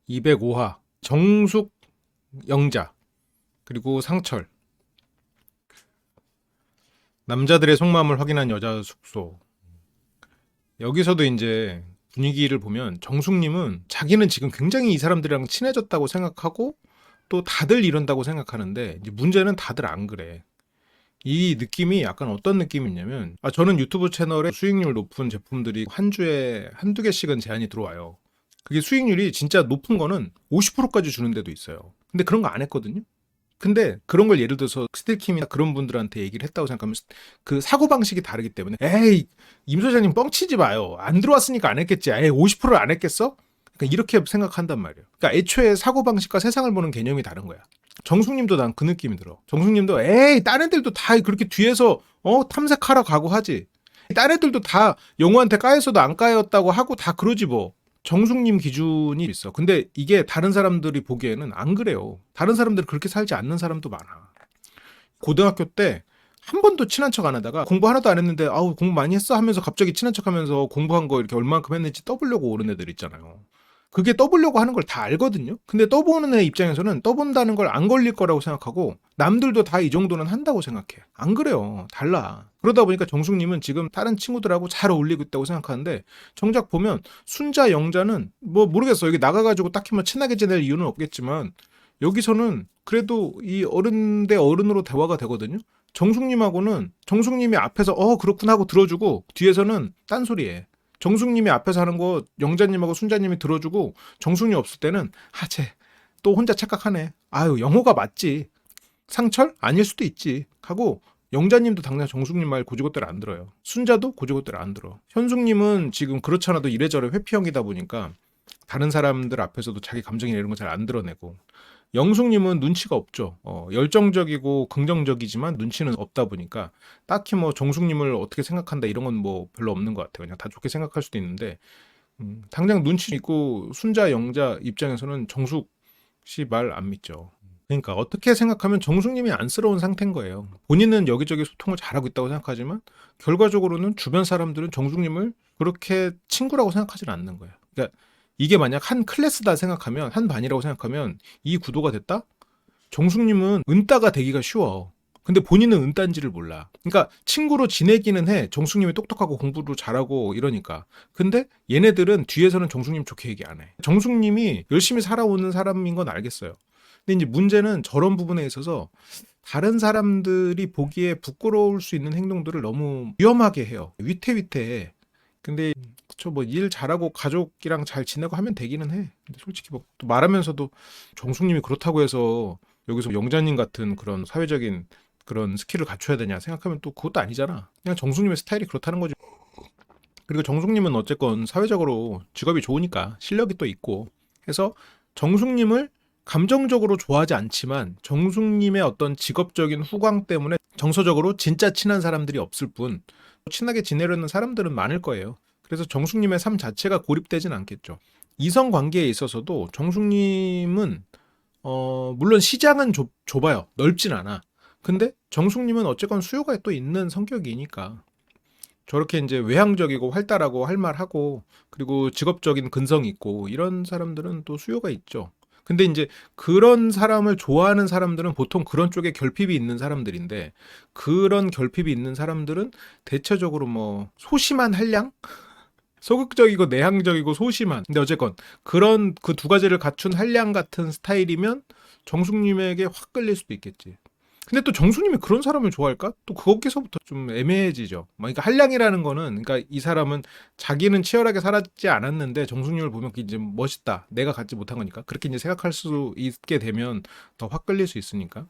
205화 정숙, 영자, 그리고 상철. 남자들의 속마음을 확인한 여자 숙소. 여기서도 이제 분위기를 보면 정숙님은 자기는 지금 굉장히 이 사람들이랑 친해졌다고 생각하고 또 다들 이런다고 생각하는데 이제 문제는 다들 안 그래. 이 느낌이 약간 어떤 느낌이 있냐면, 저는 유튜브 채널에 수익률 높은 제품들이 한 주에 한두 개씩은 제한이 들어와요. 그게 수익률이 진짜 높은 거는 50%까지 주는 데도 있어요. 근데 그런 거 안 했거든요. 근데 그런 걸 예를 들어서 스틸킴이나 그런 분들한테 얘기를 했다고 생각하면 그 사고방식이 다르기 때문에, 에이, 임 소장님 뻥치지 마요. 안 들어왔으니까 안 했겠지. 에이, 50%를 안 했겠어? 그러니까 이렇게 생각한단 말이에요. 그러니까 애초에 사고방식과 세상을 보는 개념이 다른 거야. 정숙님도 난 그 느낌이 들어. 정숙님도 에이, 딴 애들도 다 그렇게 뒤에서 탐색하러 가고 하지. 딴 애들도 다 영우한테 까였어도 안 까였다고 하고 다 그러지 뭐. 정숙님 기준이 있어. 근데 이게 다른 사람들이 보기에는 안 그래요. 다른 사람들이 그렇게 살지 않는 사람도 많아. 고등학교 때 한 번도 친한 척 안 하다가 공부 하나도 안 했는데 아우 공부 많이 했어 하면서 갑자기 친한 척 하면서 공부한 거 이렇게 얼만큼 했는지 떠보려고 오는 애들 있잖아요. 그게 떠보려고 하는 걸 다 알거든요. 근데 떠보는 애 입장에서는 떠본다는 걸 안 걸릴 거라고 생각하고 남들도 다 이 정도는 한다고 생각해. 안 그래요. 달라. 그러다 보니까 정숙님은 지금 다른 친구들하고 잘 어울리고 있다고 생각하는데 정작 보면 순자, 영자는 뭐 모르겠어. 여기 나가가지고 딱히 뭐 친하게 지낼 이유는 없겠지만 여기서는 그래도 이 어른 대 어른으로 대화가 되거든요. 정숙님하고는 정숙님이 앞에서 그렇구나 하고 들어주고 뒤에서는 딴소리해. 정숙님이 앞에서 하는 거 영자님하고 순자님이 들어주고 정숙님 없을 때는 하쟤 또 혼자 착각하네. 아유 영호가 맞지. 상철? 아닐 수도 있지. 하고 영자님도 당장 정숙님 말 고지고대로 안 들어요. 순자도 고지고대로 안 들어. 현숙님은 지금 그렇잖아도 이래저래 회피형이다 보니까 다른 사람들 앞에서도 자기 감정이나 이런 거 잘 안 드러내고 영숙님은 눈치가 없죠. 열정적이고 긍정적이지만 눈치는 없다 보니까 딱히 뭐 정숙님을 어떻게 생각한다 이런 건 뭐 별로 없는 것 같아요. 그냥 다 좋게 생각할 수도 있는데 당장 눈치 있고 순자 영자 입장에서는 정숙 씨 말 안 믿죠. 그러니까 어떻게 생각하면 정숙님이 안쓰러운 상태인 거예요. 본인은 여기저기 소통을 잘하고 있다고 생각하지만 결과적으로는 주변 사람들은 정숙님을 그렇게 친구라고 생각하지는 않는 거예요. 그러니까 이게 만약 한 클래스다 생각하면 한 반이라고 생각하면 이 구도가 됐다? 정숙님은 은따가 되기가 쉬워. 근데 본인은 은따인지를 몰라. 그러니까 친구로 지내기는 해. 정숙님이 똑똑하고 공부도 잘하고 이러니까. 근데 얘네들은 뒤에서는 정숙님 좋게 얘기 안 해. 정숙님이 열심히 살아오는 사람인 건 알겠어요. 근데 이제 문제는 저런 부분에 있어서 다른 사람들이 보기에 부끄러울 수 있는 행동들을 너무 위험하게 해요. 위태위태해. 근데 그쵸 뭐 일 잘하고 가족이랑 잘 지내고 하면 되기는 해. 근데 솔직히 뭐 또 말하면서도 정숙님이 그렇다고 해서 여기서 영자님 같은 그런 사회적인 그런 스킬을 갖춰야 되냐 생각하면 또 그것도 아니잖아. 그냥 정숙님의 스타일이 그렇다는 거지. 그리고 정숙님은 어쨌건 사회적으로 직업이 좋으니까 실력이 또 있고 해서 정숙님을 감정적으로 좋아하지 않지만 정숙님의 어떤 직업적인 후광 때문에 정서적으로 진짜 친한 사람들이 없을 뿐 친하게 지내려는 사람들은 많을 거예요. 그래서 정숙님의 삶 자체가 고립되진 않겠죠. 이성 관계에 있어서도 정숙님은 물론 시장은 좁아요. 넓진 않아. 근데 정숙님은 어쨌건 수요가 또 있는 성격이니까 저렇게 이제 외향적이고 활달하고 할 말하고 그리고 직업적인 근성이 있고 이런 사람들은 또 수요가 있죠. 근데 이제 그런 사람을 좋아하는 사람들은 보통 그런 쪽에 결핍이 있는 사람들인데 그런 결핍이 있는 사람들은 대체적으로 뭐 소심한 한량? 소극적이고 내향적이고 소심한. 근데 어쨌건 그런 그 두 가지를 갖춘 한량 같은 스타일이면 정숙님에게 확 끌릴 수도 있겠지. 근데 또 정수님이 그런 사람을 좋아할까? 또 거기서부터 좀 애매해지죠. 그러니까 한량이라는 거는, 그러니까 이 사람은 자기는 치열하게 살았지 않았는데 정숙님을 보면 이제 멋있다. 내가 갖지 못한 거니까. 그렇게 이제 생각할 수 있게 되면 더 확 끌릴 수 있으니까.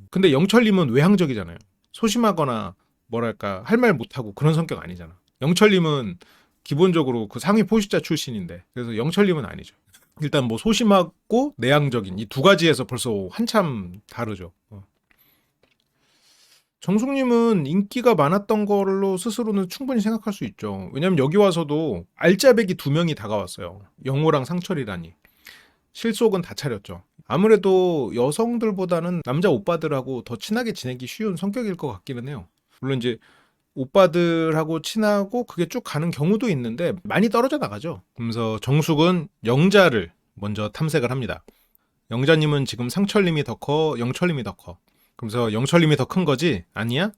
근데 영철님은 외향적이잖아요. 소심하거나 뭐랄까 할 말 못하고 그런 성격 아니잖아. 영철님은 기본적으로 그 상위 포식자 출신인데 그래서 영철님은 아니죠. 일단 뭐 소심하고 내향적인 이 두 가지에서 벌써 한참 다르죠. 정숙님은 인기가 많았던 걸로 스스로는 충분히 생각할 수 있죠. 왜냐면 여기 와서도 알짜배기 두 명이 다가왔어요. 영호랑 상철이라니. 실속은 다 차렸죠. 아무래도 여성들보다는 남자 오빠들하고 더 친하게 지내기 쉬운 성격일 것 같기는 해요. 물론 이제 오빠들하고 친하고 그게 쭉 가는 경우도 있는데 많이 떨어져 나가죠. 그러면서 정숙은 영자를 먼저 탐색을 합니다. 영자님은 지금 상철님이 더 커, 영철님이 더 커. 그러면서 영철님이 더 큰 거지? 아니야?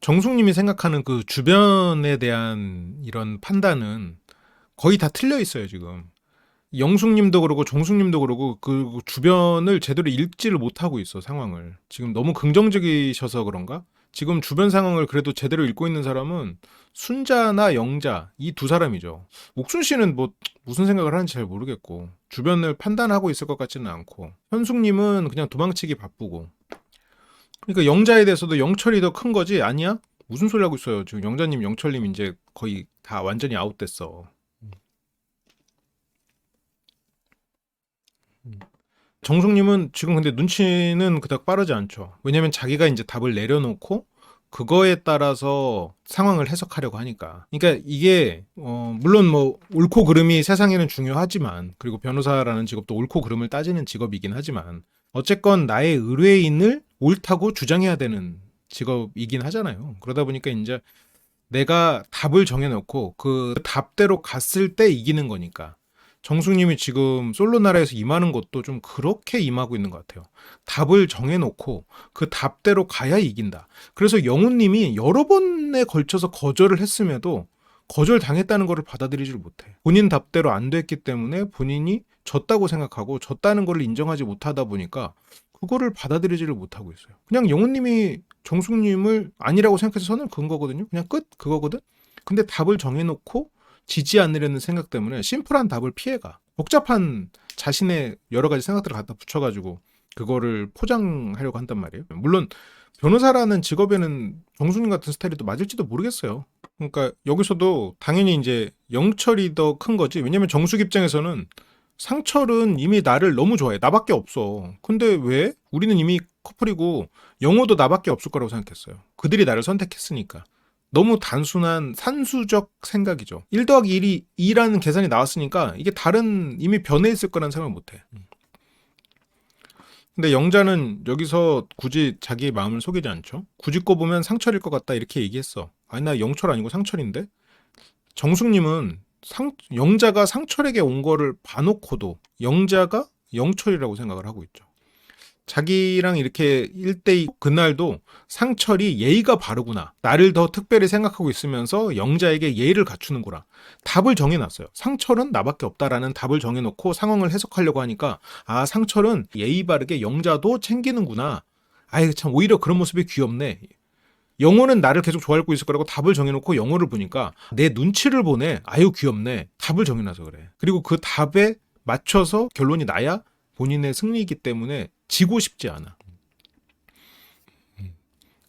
정숙님이 생각하는 그 주변에 대한 이런 판단은 거의 다 틀려 있어요, 지금. 영숙님도 그러고 정숙님도 그러고 그 주변을 제대로 읽지를 못하고 있어, 상황을. 지금 너무 긍정적이셔서 그런가? 지금 주변 상황을 그래도 제대로 읽고 있는 사람은 순자나 영자 이 두 사람이죠. 옥순 씨는 뭐 무슨 생각을 하는지 잘 모르겠고 주변을 판단하고 있을 것 같지는 않고 현숙님은 그냥 도망치기 바쁘고 그러니까 영자에 대해서도 영철이 더 큰 거지 아니야? 무슨 소리 하고 있어요. 지금 영자님, 영철님 이제 거의 다 완전히 아웃됐어. 정숙님은 지금 근데 눈치는 그닥 빠르지 않죠. 왜냐면 자기가 이제 답을 내려놓고 그거에 따라서 상황을 해석하려고 하니까. 그러니까 이게 물론 뭐 옳고 그름이 세상에는 중요하지만 그리고 변호사라는 직업도 옳고 그름을 따지는 직업이긴 하지만 어쨌건 나의 의뢰인을 옳다고 주장해야 되는 직업이긴 하잖아요. 그러다 보니까 이제 내가 답을 정해놓고 그 답대로 갔을 때 이기는 거니까. 정숙님이 지금 솔로 나라에서 임하는 것도 좀 그렇게 임하고 있는 것 같아요. 답을 정해놓고 그 답대로 가야 이긴다. 그래서 영훈님이 여러 번에 걸쳐서 거절을 했음에도 거절당했다는 것을 받아들이지를 못해. 본인 답대로 안 됐기 때문에 본인이 졌다고 생각하고 졌다는 것을 인정하지 못하다 보니까 그거를 받아들이지를 못하고 있어요. 그냥 영훈님이 정숙님을 아니라고 생각해서 선을 그은 거거든요. 그냥 끝 그거거든. 근데 답을 정해놓고 지지 않으려는 생각 때문에 심플한 답을 피해가. 복잡한 자신의 여러 가지 생각들을 갖다 붙여가지고 그거를 포장하려고 한단 말이에요. 물론 변호사라는 직업에는 정숙님 같은 스타일이 또 맞을지도 모르겠어요. 그러니까 여기서도 당연히 이제 영철이 더 큰 거지. 왜냐면 정숙 입장에서는 상철은 이미 나를 너무 좋아해. 나밖에 없어. 근데 왜? 우리는 이미 커플이고 영호도 나밖에 없을 거라고 생각했어요. 그들이 나를 선택했으니까. 너무 단순한 산수적 생각이죠. 1 더하기 1이 2라는 계산이 나왔으니까 이게 다른 이미 변해 있을 거라는 생각을 못해. 근데 영자는 여기서 굳이 자기 마음을 속이지 않죠. 굳이 꼽으면 상철일 것 같다 이렇게 얘기했어. 아니 나 영철 아니고 상철인데? 정숙님은 영자가 상철에게 온 거를 봐놓고도 영자가 영철이라고 생각을 하고 있죠. 자기랑 이렇게 1대2 그날도 상철이 예의가 바르구나. 나를 더 특별히 생각하고 있으면서 영자에게 예의를 갖추는구나. 답을 정해놨어요. 상철은 나밖에 없다라는 답을 정해놓고 상황을 해석하려고 하니까 아 상철은 예의 바르게 영자도 챙기는구나. 아이 참 오히려 그런 모습이 귀엽네. 영호는 나를 계속 좋아하고 있을 거라고 답을 정해놓고 영호를 보니까 내 눈치를 보네. 아유 귀엽네. 답을 정해놔서 그래. 그리고 그 답에 맞춰서 결론이 나야 본인의 승리이기 때문에 지고 싶지 않아.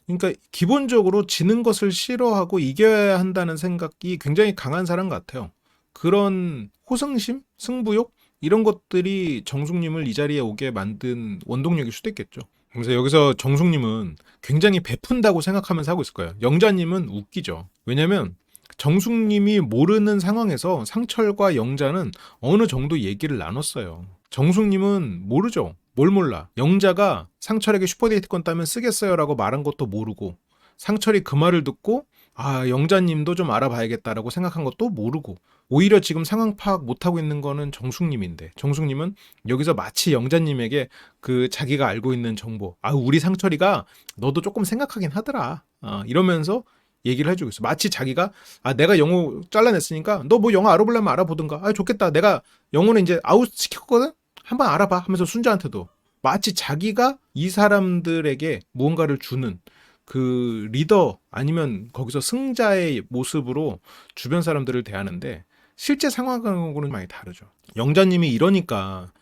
그러니까 기본적으로 지는 것을 싫어하고 이겨야 한다는 생각이 굉장히 강한 사람 같아요. 그런 호승심, 승부욕 이런 것들이 정숙님을 이 자리에 오게 만든 원동력일 수도 있겠죠. 그래서 여기서 정숙님은 굉장히 베푼다고 생각하면서 하고 있을 거예요. 영자님은 웃기죠. 왜냐면 정숙님이 모르는 상황에서 상철과 영자는 어느 정도 얘기를 나눴어요. 정숙님은 모르죠. 뭘 몰라. 영자가 상철에게 슈퍼데이트권 따면 쓰겠어요 라고 말한 것도 모르고 상철이 그 말을 듣고 아 영자님도 좀 알아봐야겠다라고 생각한 것도 모르고 오히려 지금 상황 파악 못하고 있는 거는 정숙님인데 정숙님은 여기서 마치 영자님에게 그 자기가 알고 있는 정보 아 우리 상철이가 너도 조금 생각하긴 하더라 이러면서 얘기를 해주고 있어. 마치 자기가 아 내가 영호 잘라냈으니까 너 뭐 영어 알아보려면 알아보든가. 아 좋겠다. 내가 영호는 이제 아웃 시켰거든. 한번 알아봐 하면서 순자한테도 마치 자기가 이 사람들에게 무언가를 주는 그 리더 아니면 거기서 승자의 모습으로 주변 사람들을 대하는데 실제 상황하고는 많이 다르죠. 영자님이 이러니까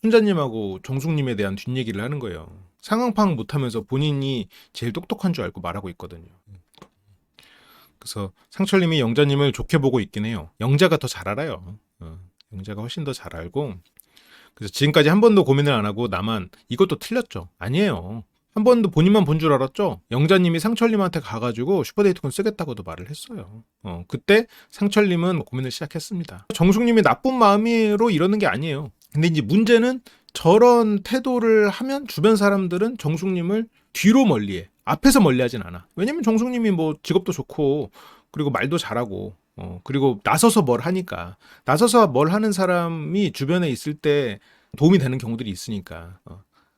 순자님하고 정숙님에 대한 뒷얘기를 하는 거예요. 상황 파악 못하면서 본인이 제일 똑똑한 줄 알고 말하고 있거든요. 그래서 상철님이 영자님을 좋게 보고 있긴 해요. 영자가 더 잘 알아요. 영자가 훨씬 더 잘 알고 그래서 지금까지 한 번도 고민을 안 하고 나만 이것도 틀렸죠. 아니에요. 한 번도 본인만 본 줄 알았죠. 영자님이 상철님한테 가가지고 슈퍼데이트권 쓰겠다고도 말을 했어요. 그때 상철님은 고민을 시작했습니다. 정숙님이 나쁜 마음으로 이러는 게 아니에요. 근데 이제 문제는 저런 태도를 하면 주변 사람들은 정숙님을 뒤로 멀리해. 앞에서 멀리하진 않아. 왜냐면 정숙님이 뭐 직업도 좋고 그리고 말도 잘하고 그리고 나서서 뭘 하니까. 나서서 뭘 하는 사람이 주변에 있을 때 도움이 되는 경우들이 있으니까.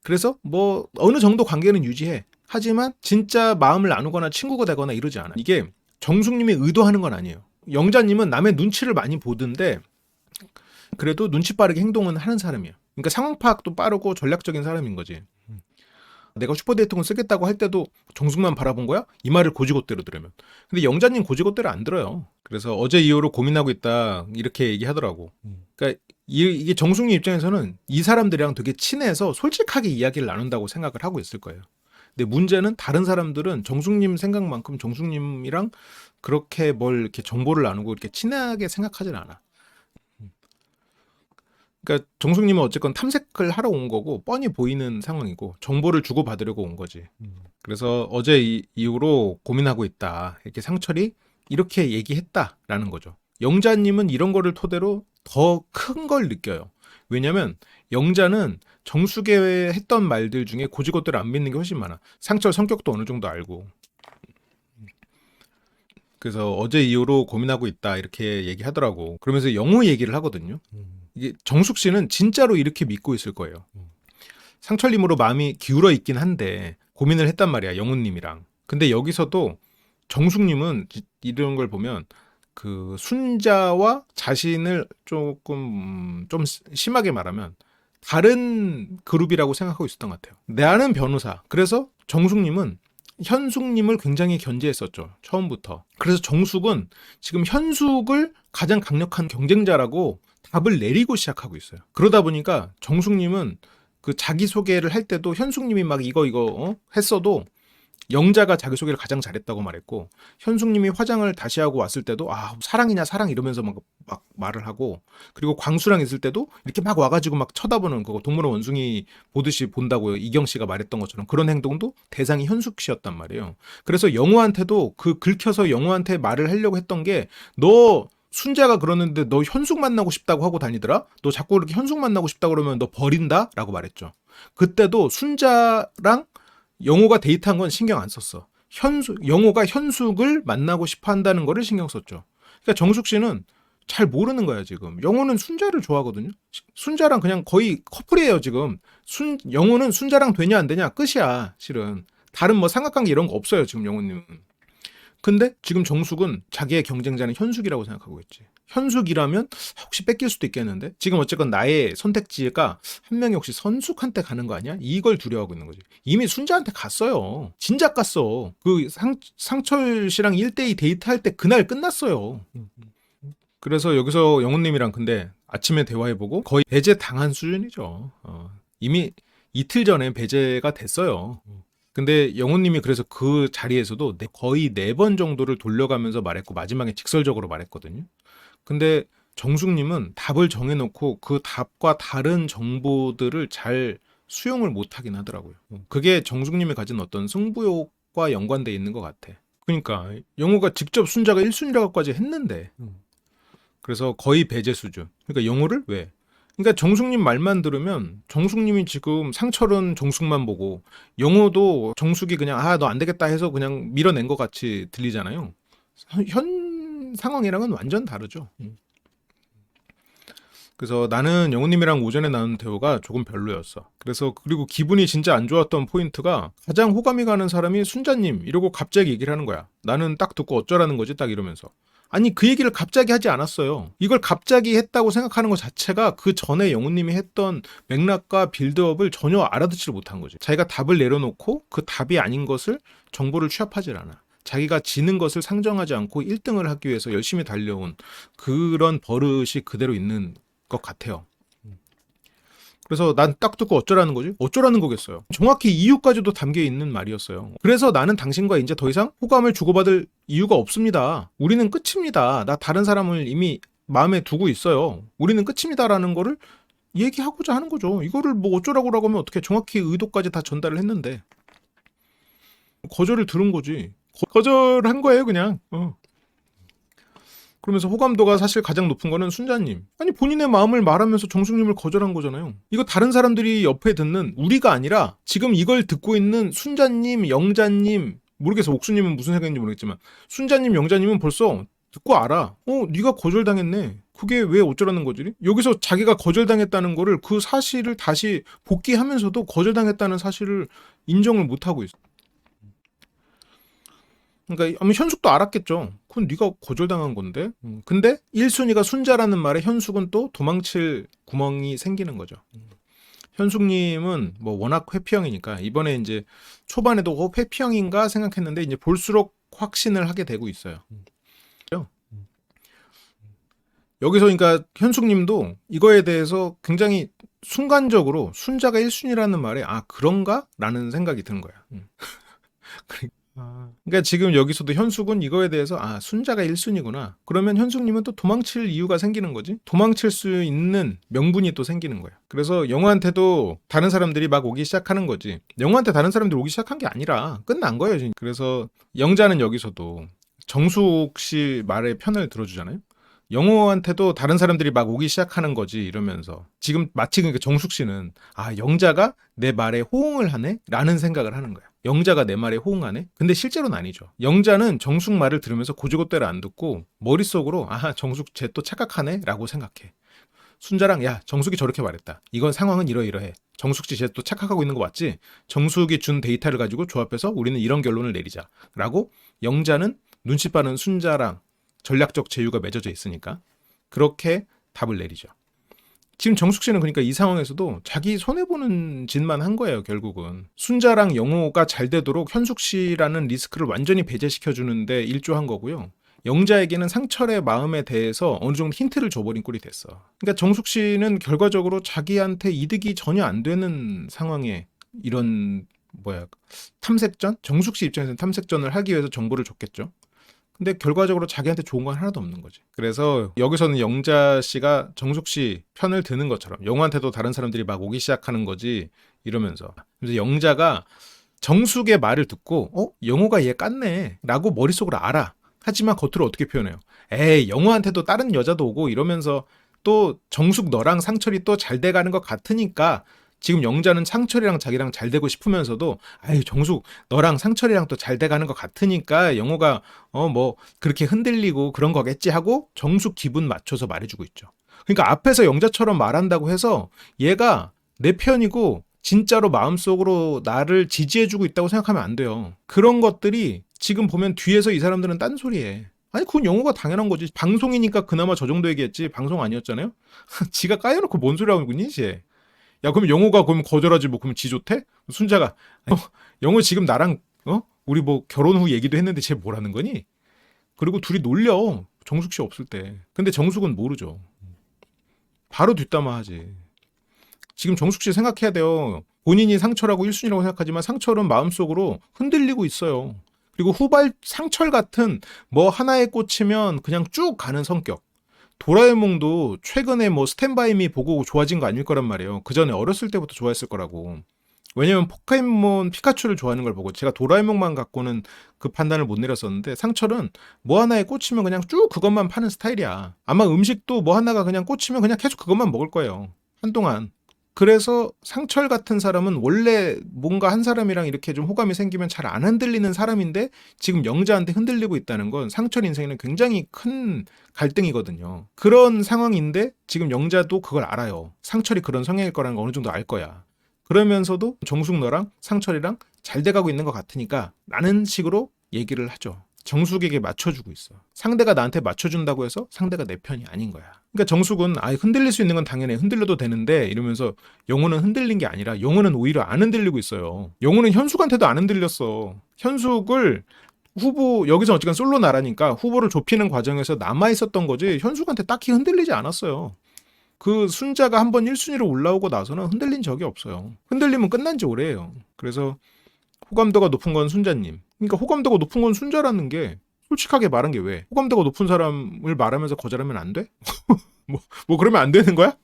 그래서 뭐 어느 정도 관계는 유지해. 하지만 진짜 마음을 나누거나 친구가 되거나 이러지 않아. 이게 정숙님이 의도하는 건 아니에요. 영자님은 남의 눈치를 많이 보던데 그래도 눈치 빠르게 행동은 하는 사람이야. 그러니까 상황 파악도 빠르고 전략적인 사람인 거지. 내가 슈퍼데이트권 쓰겠다고 할 때도 정숙만 바라본 거야? 이 말을 고지고대로 들으면. 근데 영자님 고지고대로 안 들어요. 그래서 어제 이후로 고민하고 있다 이렇게 얘기하더라고. 그러니까 이게 정숙님 입장에서는 이 사람들이랑 되게 친해서 솔직하게 이야기를 나눈다고 생각을 하고 있을 거예요. 근데 문제는 다른 사람들은 정숙님 생각만큼 정숙님이랑 그렇게 뭘 이렇게 정보를 나누고 이렇게 친하게 생각하진 않아. 그러니까 정숙님은 어쨌건 탐색을 하러 온 거고 뻔히 보이는 상황이고 정보를 주고받으려고 온 거지. 그래서 어제 이후로 고민하고 있다. 이렇게 상철이 이렇게 얘기했다라는 거죠. 영자님은 이런 거를 토대로 더 큰 걸 느껴요. 왜냐면 영자는 정숙에 했던 말들 중에 고지것대로 안 믿는 게 훨씬 많아. 상철 성격도 어느 정도 알고. 그래서 어제 이후로 고민하고 있다 이렇게 얘기하더라고. 그러면서 영호 얘기를 하거든요. 이게 정숙 씨는 진짜로 이렇게 믿고 있을 거예요. 상철님으로 마음이 기울어 있긴 한데 고민을 했단 말이야, 영훈님이랑. 근데 여기서도 정숙님은 이런 걸 보면 그 순자와 자신을 조금 좀 심하게 말하면 다른 그룹이라고 생각하고 있었던 것 같아요. 나는 변호사. 그래서 정숙님은 현숙님을 굉장히 견제했었죠. 처음부터. 그래서 정숙은 지금 현숙을 가장 강력한 경쟁자라고 답을 내리고 시작하고 있어요. 그러다 보니까 정숙님은 그 자기소개를 할 때도 현숙님이 막 이거 했어도 영자가 자기소개를 가장 잘했다고 말했고 현숙님이 화장을 다시 하고 왔을 때도 사랑이냐 사랑 이러면서 막 말을 하고 그리고 광수랑 있을 때도 이렇게 막 와가지고 막 쳐다보는 그거 동물원 원숭이 보듯이 본다고 이경 씨가 말했던 것처럼 그런 행동도 대상이 현숙 씨였단 말이에요. 그래서 영호한테도 그 긁혀서 영호한테 말을 하려고 했던 게 너 순자가 그러는데 너 현숙 만나고 싶다고 하고 다니더라? 너 자꾸 이렇게 현숙 만나고 싶다고 그러면 너 버린다? 라고 말했죠. 그때도 순자랑 영호가 데이트한 건 신경 안 썼어. 영호가 현숙을 만나고 싶어 한다는 거를 신경 썼죠. 그러니까 정숙 씨는 잘 모르는 거야, 지금. 영호는 순자를 좋아하거든요. 순자랑 그냥 거의 커플이에요, 지금. 영호는 순자랑 되냐 안 되냐 끝이야, 실은. 다른 뭐 삼각관계 이런 거 없어요, 지금 영호님은. 근데 지금 정숙은 자기의 경쟁자는 현숙이라고 생각하고 있지. 현숙이라면 혹시 뺏길 수도 있겠는데 지금 어쨌건 나의 선택지가 한 명이 혹시 선숙한테 가는 거 아니야? 이걸 두려워하고 있는 거지. 이미 순자한테 갔어요. 진작 갔어. 그 상철 씨랑 1대2 데이트할 때 그날 끝났어요. 그래서 여기서 영훈님이랑 근데 아침에 대화해보고 거의 배제 당한 수준이죠. 이미 이틀 전에 배제가 됐어요. 근데 영훈님이 그래서 그 자리에서도 거의 4번 정도를 돌려가면서 말했고 마지막에 직설적으로 말했거든요. 근데 정숙님은 답을 정해놓고 그 답과 다른 정보들을 잘 수용을 못하긴 하더라고요. 그게 정숙님이 가진 어떤 승부욕과 연관돼 있는 것 같아. 그러니까 영호가 직접 순자가 1순위라고까지 했는데 그래서 거의 배제 수준. 그러니까 영호를 왜? 그러니까 정숙님 말만 들으면 정숙님이 지금 상철은 정숙만 보고 영호도 정숙이 그냥 너 안 되겠다 해서 그냥 밀어낸 것 같이 들리잖아요. 현 상황이랑은 완전 다르죠. 그래서 나는 영호님이랑 오전에 나눈 대화가 조금 별로였어. 그래서 그리고 기분이 진짜 안 좋았던 포인트가 가장 호감이 가는 사람이 순자님 이러고 갑자기 얘기를 하는 거야. 나는 딱 듣고 어쩌라는 거지 딱 이러면서. 아니 그 얘기를 갑자기 하지 않았어요. 이걸 갑자기 했다고 생각하는 것 자체가 그 전에 영훈님이 했던 맥락과 빌드업을 전혀 알아듣지를 못한 거지. 자기가 답을 내려놓고 그 답이 아닌 것을 정보를 취합하질 않아. 자기가 지는 것을 상정하지 않고 1등을 하기 위해서 열심히 달려온 그런 버릇이 그대로 있는 것 같아요. 그래서 난 딱 듣고 어쩌라는 거지? 어쩌라는 거겠어요. 정확히 이유까지도 담겨 있는 말이었어요. 그래서 나는 당신과 이제 더 이상 호감을 주고받을 이유가 없습니다. 우리는 끝입니다. 나 다른 사람을 이미 마음에 두고 있어요. 우리는 끝입니다라는 거를 얘기하고자 하는 거죠. 이거를 뭐 어쩌라고 하면 어떻게 정확히 의도까지 다 전달을 했는데 거절을 들은 거지. 거절한 거예요 그냥. 그러면서 호감도가 사실 가장 높은 거는 순자님. 아니 본인의 마음을 말하면서 정숙님을 거절한 거잖아요. 이거 다른 사람들이 옆에 듣는 우리가 아니라 지금 이걸 듣고 있는 순자님, 영자님 모르겠어. 옥수님은 무슨 생각인지 모르겠지만 순자님, 영자님은 벌써 듣고 알아. 네가 거절당했네. 그게 왜 어쩌라는 거지? 여기서 자기가 거절당했다는 거를 그 사실을 다시 복귀하면서도 거절당했다는 사실을 인정을 못 하고 있어. 그러니까 아마 현숙도 알았겠죠. 그건 네가 거절당한 건데. 근데 1순위가 순자라는 말에 현숙은 또 도망칠 구멍이 생기는 거죠. 현숙님은 뭐 워낙 회피형이니까 이번에 이제 초반에도 회피형인가 생각했는데 이제 볼수록 확신을 하게 되고 있어요. 여기서 그러니까 현숙님도 이거에 대해서 굉장히 순간적으로 순자가 1순위라는 말에 아 그런가? 라는 생각이 드는 거야. 그러니까 지금 여기서도 현숙은 이거에 대해서 아 순자가 1순위구나. 그러면 현숙님은 또 도망칠 이유가 생기는 거지. 도망칠 수 있는 명분이 또 생기는 거야. 그래서 영호한테도 다른 사람들이 막 오기 시작하는 거지. 영호한테 다른 사람들이 오기 시작한 게 아니라 끝난 거예요. 지금. 그래서 영자는 여기서도 정숙 씨 말에 편을 들어주잖아요. 영호한테도 다른 사람들이 막 오기 시작하는 거지 이러면서 지금 마치 그러니까 정숙 씨는 아 영자가 내 말에 호응을 하네? 라는 생각을 하는 거야. 영자가 내 말에 호응하네? 근데 실제로는 아니죠. 영자는 정숙 말을 들으면서 고지고대로 안 듣고 머릿속으로 아 정숙 쟤 또 착각하네? 라고 생각해. 순자랑 야 정숙이 저렇게 말했다. 이건 상황은 이러이러해. 정숙 씨 쟤 또 착각하고 있는 거 맞지? 정숙이 준 데이터를 가지고 조합해서 우리는 이런 결론을 내리자. 라고 영자는 눈치 빠른 순자랑 전략적 제휴가 맺어져 있으니까 그렇게 답을 내리죠. 지금 정숙 씨는 그러니까 이 상황에서도 자기 손해보는 짓만 한 거예요, 결국은. 순자랑 영호가 잘 되도록 현숙 씨라는 리스크를 완전히 배제시켜주는데 일조한 거고요. 영자에게는 상철의 마음에 대해서 어느 정도 힌트를 줘버린 꼴이 됐어. 그러니까 정숙 씨는 결과적으로 자기한테 이득이 전혀 안 되는 상황에 이런 탐색전? 정숙 씨 입장에서는 탐색전을 하기 위해서 정보를 줬겠죠. 근데 결과적으로 자기한테 좋은 건 하나도 없는 거지. 그래서 여기서는 영자 씨가 정숙 씨 편을 드는 것처럼 영호한테도 다른 사람들이 막 오기 시작하는 거지 이러면서. 그래서 영자가 정숙의 말을 듣고 영호가 얘 깠네 라고 머릿속으로 알아. 하지만 겉으로 어떻게 표현해요? 에이 영호한테도 다른 여자도 오고 이러면서 또 정숙 너랑 상철이 또 잘 돼가는 것 같으니까 지금 영자는 상철이랑 자기랑 잘 되고 싶으면서도 아유 정숙 너랑 상철이랑 또 잘 돼가는 것 같으니까 영호가 뭐 그렇게 흔들리고 그런 거겠지 하고 정숙 기분 맞춰서 말해주고 있죠. 그러니까 앞에서 영자처럼 말한다고 해서 얘가 내 편이고 진짜로 마음속으로 나를 지지해주고 있다고 생각하면 안 돼요. 그런 것들이 지금 보면 뒤에서 이 사람들은 딴소리해. 아니 그건 영호가 당연한 거지. 방송이니까 그나마 저 정도 얘기했지 방송 아니었잖아요. 지가 까여놓고 뭔 소리 하고 있니 쟤. 야 그럼 영호가 그럼 거절하지 뭐 그럼 지 좋대? 순자가 영호 지금 나랑 우리 뭐 결혼 후 얘기도 했는데 쟤 뭐라는 거니? 그리고 둘이 놀려 정숙 씨 없을 때. 근데 정숙은 모르죠. 바로 뒷담화하지. 지금 정숙 씨 생각해야 돼요. 본인이 상철하고 1순위라고 생각하지만 상철은 마음속으로 흔들리고 있어요. 그리고 후발 상철 같은 뭐 하나에 꽂히면 그냥 쭉 가는 성격. 도라에몽도 최근에 뭐 스탠바이미 보고 좋아진 거 아닐 거란 말이에요. 그 전에 어렸을 때부터 좋아했을 거라고. 왜냐면 포켓몬 피카츄를 좋아하는 걸 보고 제가 도라에몽만 갖고는 그 판단을 못 내렸었는데 상철은 뭐 하나에 꽂히면 그냥 쭉 그것만 파는 스타일이야. 아마 음식도 뭐 하나가 그냥 꽂히면 그냥 계속 그것만 먹을 거예요. 한동안. 그래서 상철 같은 사람은 원래 뭔가 한 사람이랑 이렇게 좀 호감이 생기면 잘 안 흔들리는 사람인데 지금 영자한테 흔들리고 있다는 건 상철 인생에는 굉장히 큰 갈등이거든요. 그런 상황인데 지금 영자도 그걸 알아요. 상철이 그런 성향일 거라는 거 어느 정도 알 거야. 그러면서도 정숙 너랑 상철이랑 잘 돼가고 있는 것 같으니까 라는 식으로 얘기를 하죠. 정숙에게 맞춰주고 있어. 상대가 나한테 맞춰준다고 해서 상대가 내 편이 아닌 거야. 그러니까 정숙은 흔들릴 수 있는 건 당연해. 흔들려도 되는데 이러면서 영호는 흔들린 게 아니라 영호는 오히려 안 흔들리고 있어요. 영호는 현숙한테도 안 흔들렸어. 현숙을 후보 여기서 어쨌든 솔로 나라니까 후보를 좁히는 과정에서 남아 있었던 거지 현숙한테 딱히 흔들리지 않았어요. 그 순자가 한번 1순위로 올라오고 나서는 흔들린 적이 없어요. 흔들리면 끝난 지 오래예요. 그래서 호감도가 높은 건 순자님. 그러니까 호감도가 높은 건 순자라는 게 솔직하게 말한 게 왜? 호감도가 높은 사람을 말하면서 거절하면 안 돼? 뭐 그러면 안 되는 거야?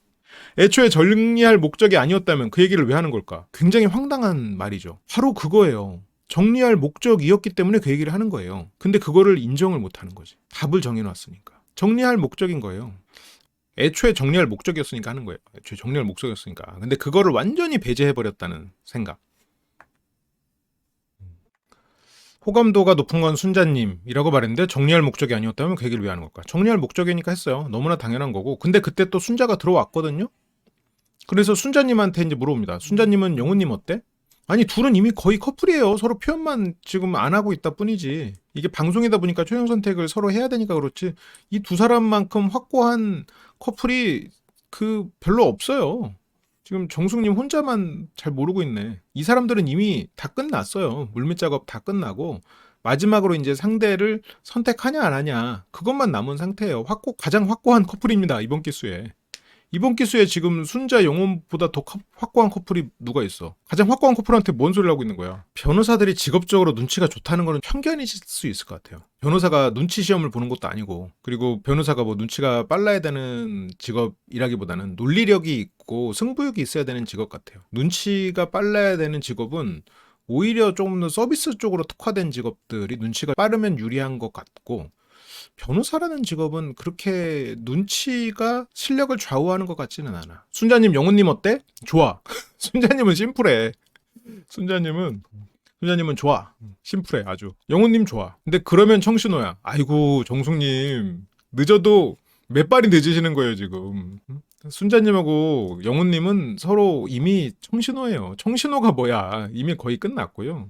애초에 정리할 목적이 아니었다면 그 얘기를 왜 하는 걸까? 굉장히 황당한 말이죠. 바로 그거예요. 정리할 목적이었기 때문에 그 얘기를 하는 거예요. 근데 그거를 인정을 못 하는 거지. 답을 정해놨으니까. 정리할 목적인 거예요. 애초에 정리할 목적이었으니까 하는 거예요. 애초에 정리할 목적이었으니까. 근데 그거를 완전히 배제해버렸다는 생각. 호감도가 높은 건 순자님이라고 말했는데 정리할 목적이 아니었다면 그 얘기를 왜 하는 걸까? 정리할 목적이니까 했어요. 너무나 당연한 거고. 근데 그때 또 순자가 들어왔거든요. 그래서 순자님한테 이제 물어봅니다. 순자님은 영훈님 어때? 아니 둘은 이미 거의 커플이에요. 서로 표현만 지금 안 하고 있다 뿐이지. 이게 방송이다 보니까 최종 선택을 서로 해야 되니까 그렇지. 이 두 사람만큼 확고한 커플이 그 별로 없어요. 지금 정숙님 혼자만 잘 모르고 있네. 이 사람들은 이미 다 끝났어요. 물밑 작업 다 끝나고 마지막으로 이제 상대를 선택하냐 안 하냐 그것만 남은 상태예요. 가장 확고한 커플입니다. 이번 기수에. 이번 기수에 지금 순자 영혼보다 더 확고한 커플이 누가 있어? 가장 확고한 커플한테 뭔 소리를 하고 있는 거야? 변호사들이 직업적으로 눈치가 좋다는 거는 편견이실 수 있을 것 같아요. 변호사가 눈치 시험을 보는 것도 아니고, 그리고 변호사가 뭐 눈치가 빨라야 되는 직업이라기보다는 논리력이 있고 승부욕이 있어야 되는 직업 같아요. 눈치가 빨라야 되는 직업은 오히려 조금 더 서비스 쪽으로 특화된 직업들이 눈치가 빠르면 유리한 것 같고, 변호사라는 직업은 그렇게 눈치가 실력을 좌우하는 것 같지는 않아. 순자님, 영훈님 어때? 좋아. 순자님은 심플해. 순자님은 좋아. 심플해 아주. 영훈님 좋아. 근데 그러면 청신호야. 아이고 정숙님 늦어도 몇 발이 늦으시는 거예요 지금. 순자님하고 영훈님은 서로 이미 청신호예요. 청신호가 뭐야? 이미 거의 끝났고요.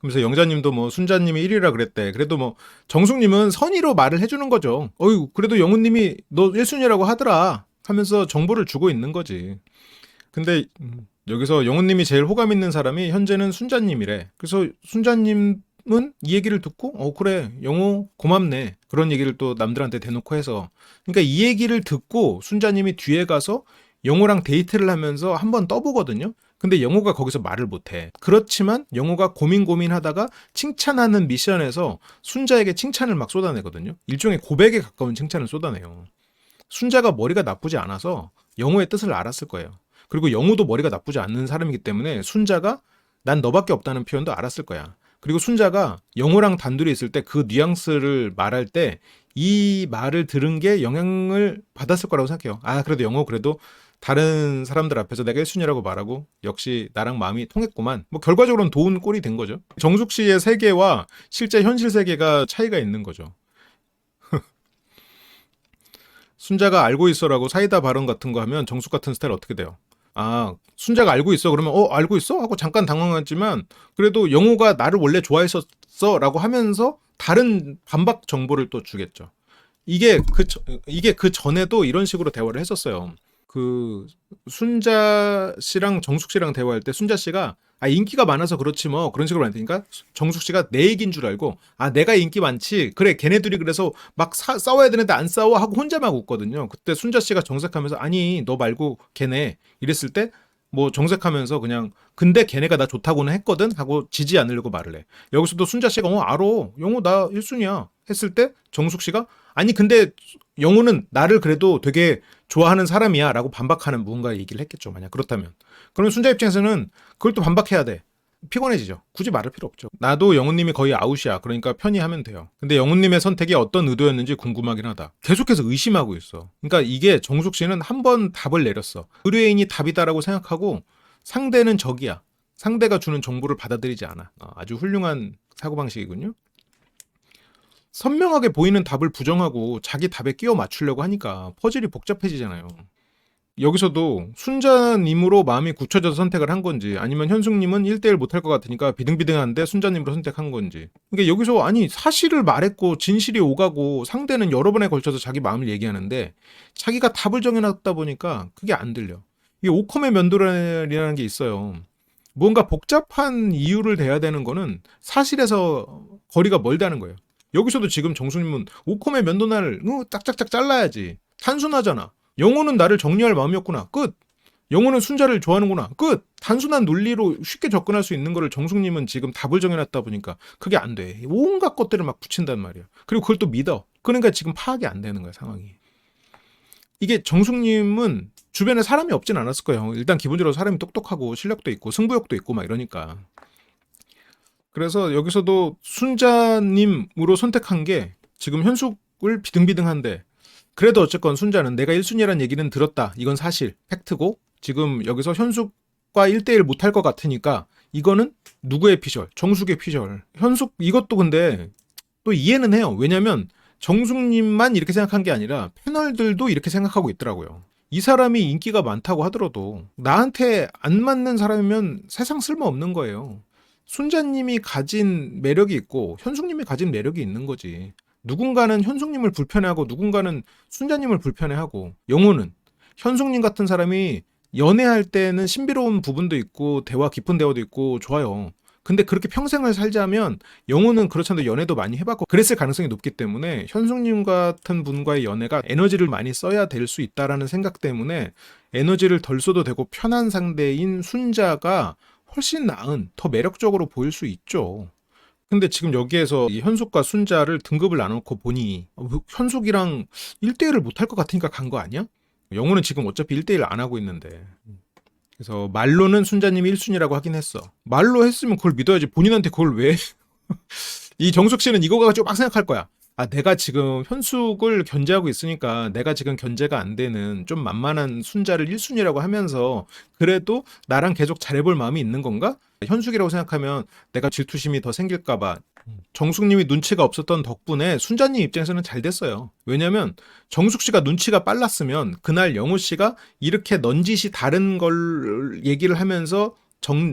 그래서 영자님도 뭐 순자님이 1위라 그랬대. 그래도 뭐 정숙님은 선의로 말을 해주는 거죠. 어유 그래도 영훈님이 너 1순위라고 하더라 하면서 정보를 주고 있는 거지. 근데 여기서 영훈님이 제일 호감 있는 사람이 현재는 순자님이래. 그래서 순자님은 이 얘기를 듣고 그래 영호 고맙네 그런 얘기를 또 남들한테 대놓고 해서, 그러니까 이 얘기를 듣고 순자님이 뒤에 가서 영호랑 데이트를 하면서 한번 떠보거든요. 근데 영호가 거기서 말을 못해. 그렇지만 영호가 고민하다가 칭찬하는 미션에서 순자에게 칭찬을 막 쏟아내거든요. 일종의 고백에 가까운 칭찬을 쏟아내요. 순자가 머리가 나쁘지 않아서 영호의 뜻을 알았을 거예요. 그리고 영호도 머리가 나쁘지 않는 사람이기 때문에 순자가 난 너밖에 없다는 표현도 알았을 거야. 그리고 순자가 영호랑 단둘이 있을 때 그 뉘앙스를 말할 때 이 말을 들은 게 영향을 받았을 거라고 생각해요. 아 그래도 영호 그래도 다른 사람들 앞에서 내가 1순위라고 말하고 역시 나랑 마음이 통했구만. 뭐 결과적으로는 좋은 꼴이 된 거죠. 정숙 씨의 세계와 실제 현실 세계가 차이가 있는 거죠. 순자가 알고 있어라고 사이다 발언 같은 거 하면 정숙 같은 스타일 어떻게 돼요? 아 순자가 알고 있어 그러면 알고 있어? 하고 잠깐 당황하지만 그래도 영호가 나를 원래 좋아했었어 라고 하면서 다른 반박 정보를 또 주겠죠. 이게 그 전에도 이런 식으로 대화를 했었어요. 그 순자 씨랑 정숙 씨랑 대화할 때 순자 씨가 인기가 많아서 그렇지 뭐 그런 식으로 말하니까 정숙 씨가 내 얘기인 줄 알고 내가 인기 많지 그래 걔네들이 그래서 막 싸워야 되는데 안 싸워 하고 혼자 막 웃거든요. 그때 순자 씨가 정색하면서 아니 너 말고 걔네 이랬을 때 뭐 정색하면서 그냥 근데 걔네가 나 좋다고는 했거든 하고 지지 않으려고 말을 해. 여기서도 순자 씨가 알아 영호 나 1순위야 했을 때 정숙 씨가 아니 근데 영호는 나를 그래도 되게 좋아하는 사람이야 라고 반박하는 무언가 얘기를 했겠죠. 만약 그렇다면 그러면 순자 입장에서는 그걸 또 반박해야 돼. 피곤해지죠. 굳이 말할 필요 없죠. 나도 영훈님이 거의 아웃이야. 그러니까 편히 하면 돼요. 근데 영훈님의 선택이 어떤 의도였는지 궁금하긴 하다. 계속해서 의심하고 있어. 그러니까 이게 정숙 씨는 한 번 답을 내렸어. 의뢰인이 답이다라고 생각하고 상대는 적이야. 상대가 주는 정보를 받아들이지 않아. 아주 훌륭한 사고방식이군요. 선명하게 보이는 답을 부정하고 자기 답에 끼워 맞추려고 하니까 퍼즐이 복잡해지잖아요. 여기서도 순자님으로 마음이 굳혀져서 선택을 한 건지 아니면 현숙님은 1대1 못할 것 같으니까 비등비등한데 순자님으로 선택한 건지. 그러니까 여기서 사실을 말했고 진실이 오가고 상대는 여러 번에 걸쳐서 자기 마음을 얘기하는데 자기가 답을 정해놨다 보니까 그게 안 들려. 이게 오컴의 면도날이라는 게 있어요. 뭔가 복잡한 이유를 대야 되는 거는 사실에서 거리가 멀다는 거예요. 여기서도 지금 정수님은 오컴의 면도날을 짝짝짝 잘라야지. 단순하잖아. 영호는 나를 정리할 마음이었구나. 끝. 영호는 순자를 좋아하는구나. 끝. 단순한 논리로 쉽게 접근할 수 있는 거를 정숙님은 지금 답을 정해놨다 보니까 그게 안 돼. 온갖 것들을 막 붙인단 말이야. 그리고 그걸 또 믿어. 그러니까 지금 파악이 안 되는 거야 상황이. 이게 정숙님은 주변에 사람이 없진 않았을 거예요. 일단 기본적으로 사람이 똑똑하고 실력도 있고 승부욕도 있고 막 이러니까. 그래서 여기서도 순자님으로 선택한 게 지금 현숙을 비등비등한데 그래도 어쨌건 순자는 내가 1순위라는 얘기는 들었다. 이건 사실 팩트고 지금 여기서 현숙과 1대1 못할 것 같으니까 이거는 누구의 피셜? 정숙의 피셜. 현숙 이것도 근데 또 이해는 해요. 왜냐면 정숙님만 이렇게 생각한 게 아니라 패널들도 이렇게 생각하고 있더라고요. 이 사람이 인기가 많다고 하더라도 나한테 안 맞는 사람이면 세상 쓸모없는 거예요. 순자님이 가진 매력이 있고 현숙님이 가진 매력이 있는 거지. 누군가는 현숙님을 불편해하고 누군가는 순자님을 불편해하고 영호는 현숙님 같은 사람이 연애할 때는 신비로운 부분도 있고 대화 깊은 대화도 있고 좋아요. 근데 그렇게 평생을 살자면 영호는 그렇지 않아도 연애도 많이 해봤고 그랬을 가능성이 높기 때문에 현숙님 같은 분과의 연애가 에너지를 많이 써야 될 수 있다라는 생각 때문에 에너지를 덜 써도 되고 편한 상대인 순자가 훨씬 나은 더 매력적으로 보일 수 있죠. 근데 지금 여기에서 이 현숙과 순자를 등급을 나눠놓고 보니 현숙이랑 1대1을 못할 것 같으니까 간 거 아니야? 영호는 지금 어차피 1대1 안 하고 있는데. 그래서 말로는 순자님이 1순위라고 하긴 했어. 말로 했으면 그걸 믿어야지. 본인한테 그걸 왜? 이 정숙 씨는 이거 가지고 막 생각할 거야. 아, 내가 지금 현숙을 견제하고 있으니까 내가 지금 견제가 안 되는 좀 만만한 순자를 1순위라고 하면서 그래도 나랑 계속 잘해볼 마음이 있는 건가? 현숙이라고 생각하면 내가 질투심이 더 생길까봐 정숙님이 눈치가 없었던 덕분에 순자님 입장에서는 잘 됐어요. 왜냐면 정숙 씨가 눈치가 빨랐으면 그날 영호 씨가 이렇게 넌지시 다른 걸 얘기를 하면서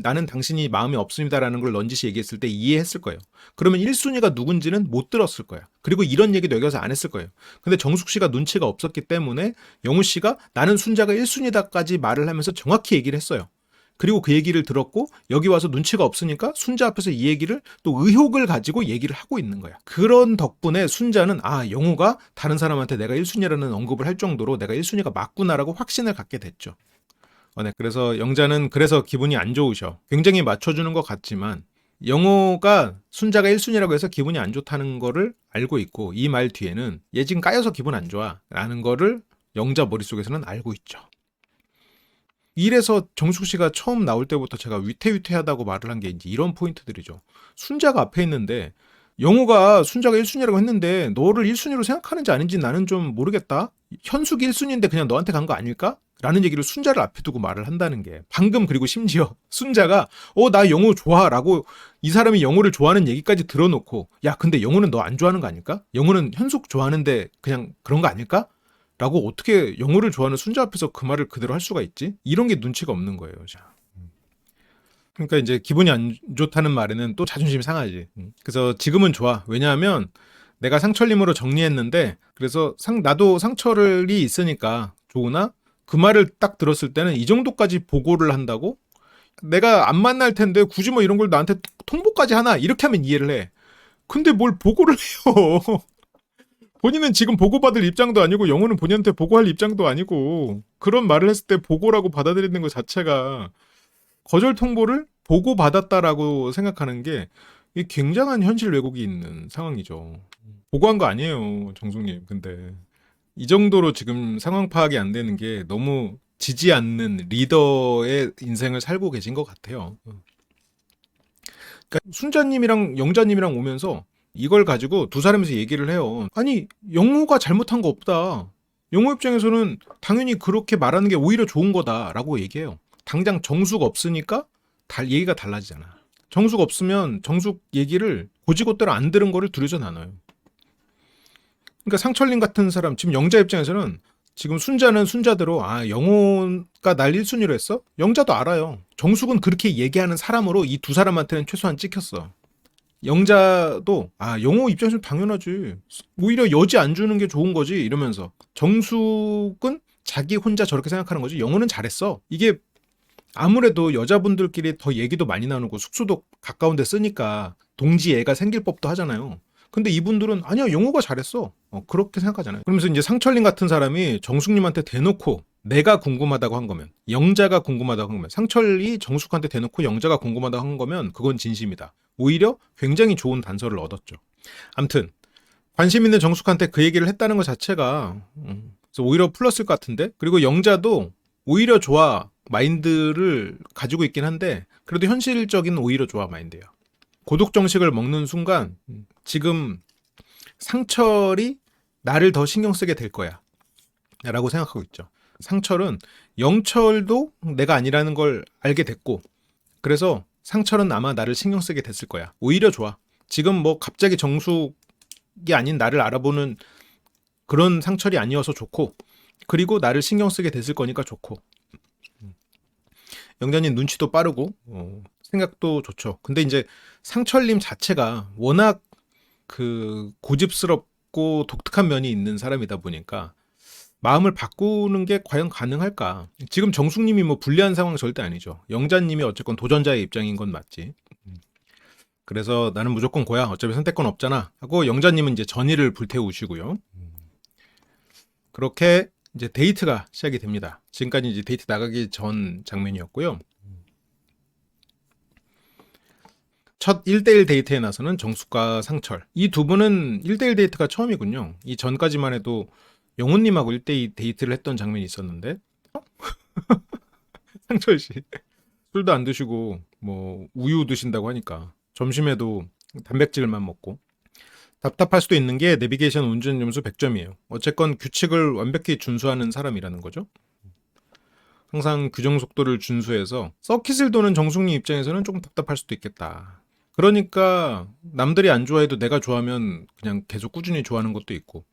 나는 당신이 마음이 없습니다라는 걸 넌지시 얘기했을 때 이해했을 거예요. 그러면 1순위가 누군지는 못 들었을 거야. 그리고 이런 얘기도 여기 와서 안 했을 거예요. 근데 정숙 씨가 눈치가 없었기 때문에 영우 씨가 나는 순자가 1순위다까지 말을 하면서 정확히 얘기를 했어요. 그리고 그 얘기를 들었고 여기 와서 눈치가 없으니까 순자 앞에서 이 얘기를 또 의혹을 가지고 얘기를 하고 있는 거야. 그런 덕분에 순자는 아, 영우가 다른 사람한테 내가 1순위라는 언급을 할 정도로 내가 1순위가 맞구나라고 확신을 갖게 됐죠. 네, 그래서 영자는 그래서 기분이 안 좋으셔. 굉장히 맞춰주는 것 같지만 영호가 순자가 1순위라고 해서 기분이 안 좋다는 거를 알고 있고 이 말 뒤에는 얘 지금 까여서 기분 안 좋아 라는 거를 영자 머릿속에서는 알고 있죠. 이래서 정숙 씨가 처음 나올 때부터 제가 위태위태하다고 말을 한 게 이제 이런 포인트들이죠. 순자가 앞에 있는데 영호가 순자가 1순위라고 했는데 너를 1순위로 생각하는지 아닌지 나는 좀 모르겠다. 현숙이 1순위인데 그냥 너한테 간 거 아닐까? 라는 얘기를 순자를 앞에 두고 말을 한다는 게 방금 그리고 심지어 순자가 나 영호 좋아 라고 이 사람이 영호를 좋아하는 얘기까지 들어놓고 야 근데 영호는 너 안 좋아하는 거 아닐까? 영호는 현숙 좋아하는데 그냥 그런 거 아닐까? 라고 어떻게 영호를 좋아하는 순자 앞에서 그 말을 그대로 할 수가 있지? 이런 게 눈치가 없는 거예요. 그러니까 이제 기분이 안 좋다는 말에는 또 자존심이 상하지. 그래서 지금은 좋아. 왜냐하면 내가 상철님으로 정리했는데 그래서 나도 상철이 있으니까 좋으나 그 말을 딱 들었을 때는 이 정도까지 보고를 한다고? 내가 안 만날 텐데 굳이 뭐 이런 걸 나한테 통보까지 하나? 이렇게 하면 이해를 해. 근데 뭘 보고를 해요. 본인은 지금 보고받을 입장도 아니고 영호는 본인한테 보고할 입장도 아니고 그런 말을 했을 때 보고라고 받아들이는 것 자체가 거절 통보를 보고받았다라고 생각하는 게 굉장한 현실 왜곡이 있는 상황이죠. 보고한 거 아니에요, 정숙님. 근데 이 정도로 지금 상황 파악이 안 되는 게 너무 지지 않는 리더의 인생을 살고 계신 것 같아요. 그러니까 순자님이랑 영자님이랑 오면서 이걸 가지고 두 사람이서 얘기를 해요. 아니 영호가 잘못한 거 없다. 영호 입장에서는 당연히 그렇게 말하는 게 오히려 좋은 거다라고 얘기해요. 당장 정숙 없으니까 얘기가 달라지잖아. 정숙 없으면 정숙 얘기를 고지고대로 안 들은 거를 두려져 나눠요. 그러니까 상철님 같은 사람 지금 영자 입장에서는 지금 순자는 순자대로 영호가 날 1순위로 했어? 영자도 알아요. 정숙은 그렇게 얘기하는 사람으로 이 두 사람한테는 최소한 찍혔어. 영자도 영호 입장에서는 당연하지. 오히려 여지 안 주는 게 좋은 거지 이러면서 정숙은 자기 혼자 저렇게 생각하는 거지. 영호는 잘했어. 이게 아무래도 여자분들끼리 더 얘기도 많이 나누고 숙소도 가까운 데 쓰니까 동지애가 생길 법도 하잖아요. 근데 이분들은 아니야 영호가 잘했어. 그렇게 생각하잖아요. 그러면서 이제 상철님 같은 사람이 정숙님한테 대놓고 내가 궁금하다고 한 거면 영자가 궁금하다고 한 거면 상철이 정숙한테 대놓고 영자가 궁금하다고 한 거면 그건 진심이다. 오히려 굉장히 좋은 단서를 얻었죠. 암튼 관심 있는 정숙한테 그 얘기를 했다는 것 자체가 그래서 오히려 플러스일 것 같은데 그리고 영자도 오히려 좋아 마인드를 가지고 있긴 한데 그래도 현실적인 오히려 좋아 마인드예요. 고독 정식을 먹는 순간 지금 상철이 나를 더 신경 쓰게 될 거야 라고 생각하고 있죠. 상철은 영철도 내가 아니라는 걸 알게 됐고 그래서 상철은 아마 나를 신경 쓰게 됐을 거야. 오히려 좋아. 지금 뭐 갑자기 정숙이 아닌 나를 알아보는 그런 상철이 아니어서 좋고, 그리고 나를 신경 쓰게 됐을 거니까 좋고. 영자님 눈치도 빠르고 생각도 좋죠. 근데 이제 상철님 자체가 워낙 그 고집스럽고 독특한 면이 있는 사람이다 보니까 마음을 바꾸는 게 과연 가능할까? 지금 정숙님이 뭐 불리한 상황 절대 아니죠. 영자님이 어쨌건 도전자의 입장인 건 맞지. 그래서 나는 무조건 고야. 어차피 선택권 없잖아. 하고 영자님은 이제 전의를 불태우시고요. 그렇게 이제 데이트가 시작이 됩니다. 지금까지 이제 데이트 나가기 전 장면이었고요. 첫 1대1 데이트에 나서는 정숙과 상철. 이 두 분은 1대1 데이트가 처음이군요. 이 전까지만 해도 영훈님하고 1대2 데이트를 했던 장면이 있었는데 상철 씨 술도 안 드시고 뭐 우유 드신다고 하니까 점심에도 단백질만 먹고 답답할 수도 있는 게 내비게이션 운전 점수 100점이에요. 어쨌건 규칙을 완벽히 준수하는 사람이라는 거죠. 항상 규정 속도를 준수해서 서킷을 도는 정숙리 입장에서는 조금 답답할 수도 있겠다. 그러니까 남들이 안 좋아해도 내가 좋아하면 그냥 계속 꾸준히 좋아하는 것도 있고,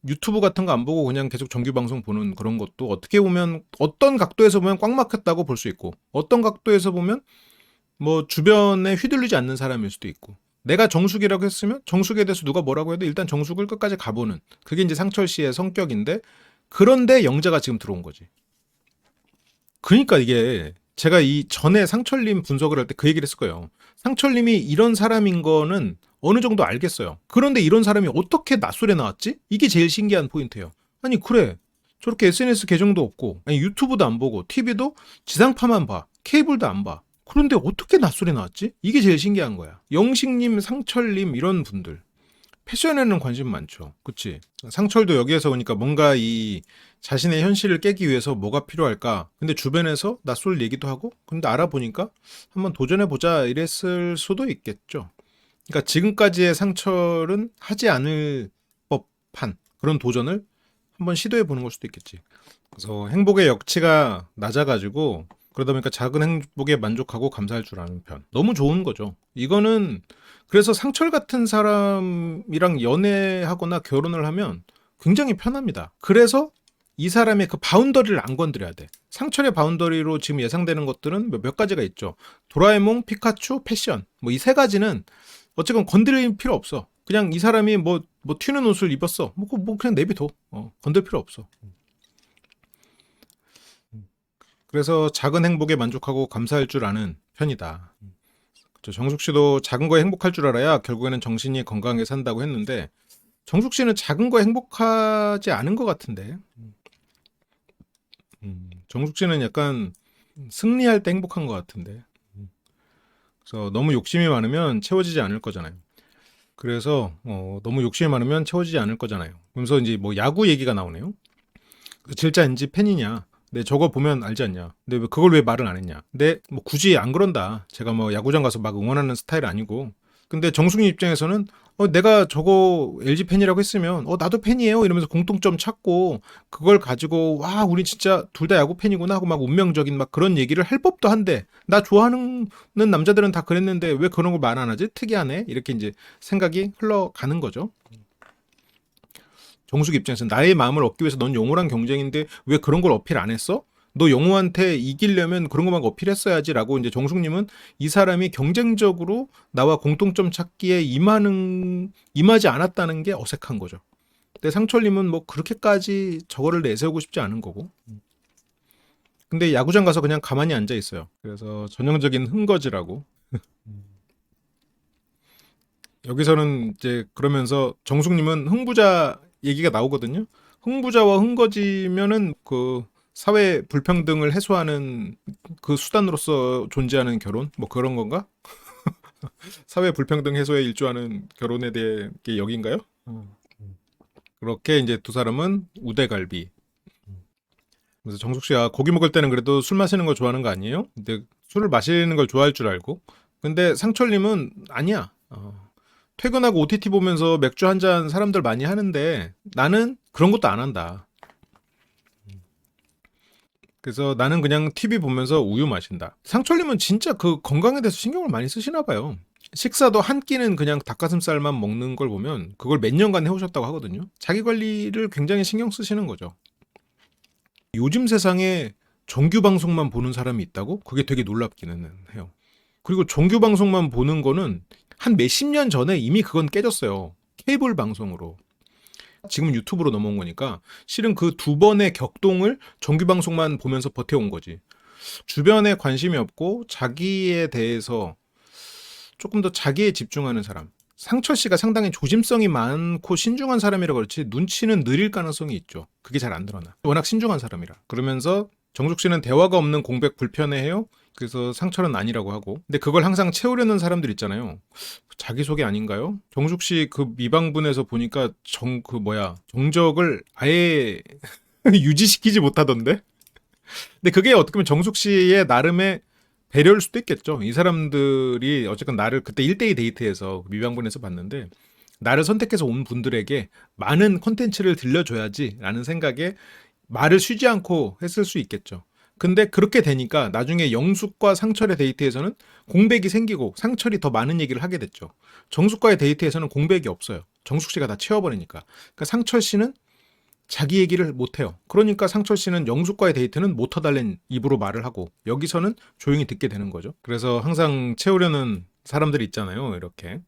유튜브 같은 거 안 보고 그냥 계속 정규 방송 보는 그런 것도 어떻게 보면 어떤 각도에서 보면 꽉 막혔다고 볼 수 있고, 어떤 각도에서 보면 뭐 주변에 휘둘리지 않는 사람일 수도 있고, 내가 정숙이라고 했으면 정숙에 대해서 누가 뭐라고 해도 일단 정숙을 끝까지 가보는, 그게 이제 상철 씨의 성격인데, 그런데 영자가 지금 들어온 거지. 그러니까 이게 제가 이 전에 상철님 분석을 할 때 그 얘기를 했을 거예요. 상철님이 이런 사람인 거는 어느 정도 알겠어요. 그런데 이런 사람이 어떻게 낯설에 나왔지? 이게 제일 신기한 포인트예요. 아니 그래, 저렇게 SNS 계정도 없고, 아니 유튜브도 안 보고, TV도 지상파만 봐, 케이블도 안 봐. 그런데 어떻게 낯설에 나왔지? 이게 제일 신기한 거야. 영식님, 상철님 이런 분들 패션에는 관심 많죠. 그치? 상철도 여기에서 오니까 뭔가 이 자신의 현실을 깨기 위해서 뭐가 필요할까? 근데 주변에서 낯설 얘기도 하고, 근데 알아보니까 한번 도전해보자 이랬을 수도 있겠죠. 그러니까 지금까지의 상철은 하지 않을 법한 그런 도전을 한번 시도해보는 걸 수도 있겠지. 그래서 행복의 역치가 낮아가지고 그러다 보니까 작은 행복에 만족하고 감사할 줄 아는 편. 너무 좋은 거죠. 이거는 그래서 상철 같은 사람이랑 연애하거나 결혼을 하면 굉장히 편합니다. 그래서 이 사람의 그 바운더리를 안 건드려야 돼. 상철의 바운더리로 지금 예상되는 것들은 몇 가지가 있죠. 도라에몽, 피카츄, 패션. 뭐 이 세 가지는 어쨌건 건드릴 필요 없어. 그냥 이 사람이 뭐 튀는 옷을 입었어. 뭐 그냥 내비둬. 건들 필요 없어. 그래서 작은 행복에 만족하고 감사할 줄 아는 편이다. 정숙 씨도 작은 거에 행복할 줄 알아야 결국에는 정신이 건강하게 산다고 했는데, 정숙 씨는 작은 거에 행복하지 않은 것 같은데. 정숙 씨는 약간 승리할 때 행복한 것 같은데. 그래서 너무 욕심이 많으면 채워지지 않을 거잖아요. 그래서 너무 욕심이 많으면 채워지지 않을 거잖아요. 그러면서 이제 뭐 야구 얘기가 나오네요. 진짜인지 팬이냐? 네, 저거 보면 알지 않냐? 근데 왜 그걸 왜 말을 안 했냐? 근데 뭐 굳이 안 그런다. 제가 뭐 야구장 가서 막 응원하는 스타일 아니고. 근데 정숙이 입장에서는 내가 저거 LG 팬이라고 했으면 나도 팬이에요 이러면서 공통점 찾고, 그걸 가지고 와 우리 진짜 둘 다 야구 팬이구나 하고 막 운명적인 막 그런 얘기를 할 법도 한데, 나 좋아하는 남자들은 다 그랬는데 왜 그런 걸 말 안 하지? 특이하네. 이렇게 이제 생각이 흘러가는 거죠. 정숙 입장에서 나의 마음을 얻기 위해서 넌 영호랑 경쟁인데 왜 그런 걸 어필 안 했어? 너 영호한테 이기려면 그런 것만 어필했어야지라고 이제 정숙님은 이 사람이 경쟁적으로 나와 공통점 찾기에 임하지 않았다는 게 어색한 거죠. 근데 상철님은 뭐 그렇게까지 저거를 내세우고 싶지 않은 거고. 근데 야구장 가서 그냥 가만히 앉아 있어요. 그래서 전형적인 흥거지라고. 여기서는 이제 그러면서 정숙님은 흥부자 얘기가 나오거든요. 흥부자와 흥거지면은 그 사회 불평등을 해소하는 그 수단으로서 존재하는 결혼? 뭐 그런 건가? 사회 불평등 해소에 일조하는 결혼에 대해 게 여긴가요? 그렇게 이제 두 사람은 우대갈비. 그래서 정숙 씨가 고기 먹을 때는 그래도 술 마시는 거 좋아하는 거 아니에요? 근데 술을 마시는 걸 좋아할 줄 알고. 근데 상철님은 아니야. 퇴근하고 OTT 보면서 맥주 한 잔 사람들 많이 하는데 나는 그런 것도 안 한다. 그래서 나는 그냥 TV 보면서 우유 마신다. 상철님은 진짜 그 건강에 대해서 신경을 많이 쓰시나 봐요. 식사도 한 끼는 그냥 닭가슴살만 먹는 걸 보면 그걸 몇 년간 해오셨다고 하거든요. 자기 관리를 굉장히 신경 쓰시는 거죠. 요즘 세상에 정규 방송만 보는 사람이 있다고? 그게 되게 놀랍기는 해요. 그리고 정규 방송만 보는 거는 한 몇십 년 전에 이미 그건 깨졌어요. 케이블 방송으로. 지금 유튜브로 넘어온 거니까 실은 그 두 번의 격동을 정규 방송만 보면서 버텨온 거지. 주변에 관심이 없고 자기에 대해서 조금 더 자기에 집중하는 사람. 상철 씨가 상당히 조심성이 많고 신중한 사람이라 그렇지 눈치는 느릴 가능성이 있죠. 그게 잘 안 드러나. 워낙 신중한 사람이라. 그러면서 정숙 씨는 대화가 없는 공백 불편해해요. 그래서 상철은 아니라고 하고. 근데 그걸 항상 채우려는 사람들 있잖아요. 자기소개 아닌가요? 정숙 씨 그 미방분에서 보니까 정적을 아예 유지시키지 못하던데? 근데 그게 어떻게 보면 정숙 씨의 나름의 배려일 수도 있겠죠. 이 사람들이 어쨌건 나를 그때 1대2 데이트에서 미방분에서 봤는데 나를 선택해서 온 분들에게 많은 콘텐츠를 들려줘야지 라는 생각에 말을 쉬지 않고 했을 수 있겠죠. 근데 그렇게 되니까 나중에 영숙과 상철의 데이트에서는 공백이 생기고 상철이 더 많은 얘기를 하게 됐죠. 정숙과의 데이트에서는 공백이 없어요. 정숙 씨가 다 채워버리니까. 그러니까 상철 씨는 자기 얘기를 못해요. 그러니까 상철 씨는 영숙과의 데이트는 못 터달랜 입으로 말을 하고 여기서는 조용히 듣게 되는 거죠. 그래서 항상 채우려는 사람들이 있잖아요. 이렇게.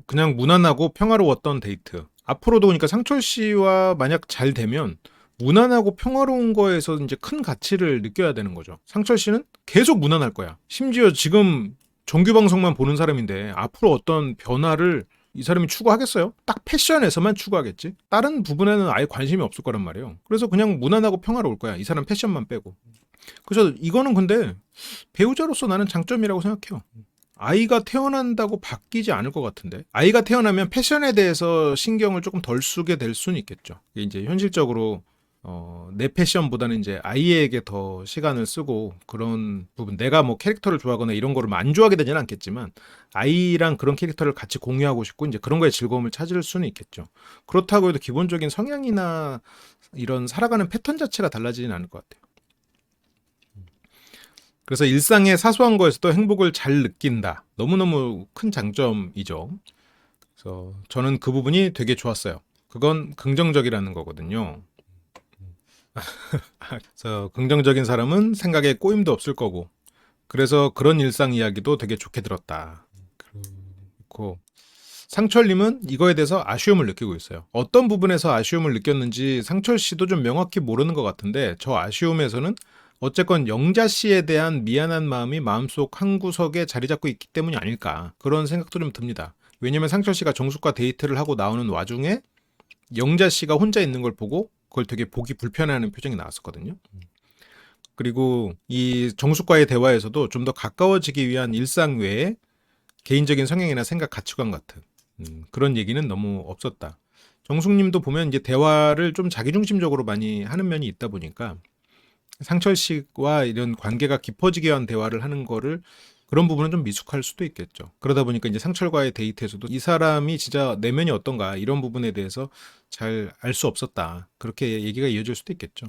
그냥 무난하고 평화로웠던 데이트. 앞으로도 그러니까 상철 씨와 만약 잘 되면 무난하고 평화로운 거에서 이제 큰 가치를 느껴야 되는 거죠. 상철 씨는 계속 무난할 거야. 심지어 지금 정규 방송만 보는 사람인데 앞으로 어떤 변화를 이 사람이 추구하겠어요? 딱 패션에서만 추구하겠지? 다른 부분에는 아예 관심이 없을 거란 말이에요. 그래서 그냥 무난하고 평화로울 거야. 이 사람 패션만 빼고. 그래서 이거는 근데 배우자로서 나는 장점이라고 생각해요. 아이가 태어난다고 바뀌지 않을 것 같은데. 아이가 태어나면 패션에 대해서 신경을 조금 덜 쓰게 될 수는 있겠죠. 이게 이제 현실적으로 내 패션보다는 이제 아이에게 더 시간을 쓰고 그런 부분 내가 뭐 캐릭터를 좋아하거나 이런 거를 안 좋아하게 되지는 않겠지만 아이랑 그런 캐릭터를 같이 공유하고 싶고 이제 그런 거에 즐거움을 찾을 수는 있겠죠. 그렇다고 해도 기본적인 성향이나 이런 살아가는 패턴 자체가 달라지진 않을 것 같아요. 그래서 일상의 사소한 거에서도 행복을 잘 느낀다. 너무너무 큰 장점이죠. 그래서 저는 그 부분이 되게 좋았어요. 그건 긍정적이라는 거거든요. 그래서 긍정적인 사람은 생각에 꼬임도 없을 거고 그래서 그런 일상 이야기도 되게 좋게 들었다. 그리고 상철님은 이거에 대해서 아쉬움을 느끼고 있어요. 어떤 부분에서 아쉬움을 느꼈는지 상철 씨도 좀 명확히 모르는 것 같은데 저 아쉬움에서는 어쨌건 영자 씨에 대한 미안한 마음이 마음속 한 구석에 자리 잡고 있기 때문이 아닐까 그런 생각도 좀 듭니다. 왜냐면 상철 씨가 정숙과 데이트를 하고 나오는 와중에 영자 씨가 혼자 있는 걸 보고 그걸 되게 보기 불편해하는 표정이 나왔었거든요. 그리고 이 정숙과의 대화에서도 좀 더 가까워지기 위한 일상 외에 개인적인 성향이나 생각, 가치관 같은 그런 얘기는 너무 없었다. 정숙님도 보면 이제 대화를 좀 자기중심적으로 많이 하는 면이 있다 보니까 상철 씨와 이런 관계가 깊어지기 위한 대화를 하는 거를 그런 부분은 좀 미숙할 수도 있겠죠. 그러다 보니까 이제 상철과의 데이트에서도 이 사람이 진짜 내면이 어떤가 이런 부분에 대해서 잘 알 수 없었다. 그렇게 얘기가 이어질 수도 있겠죠.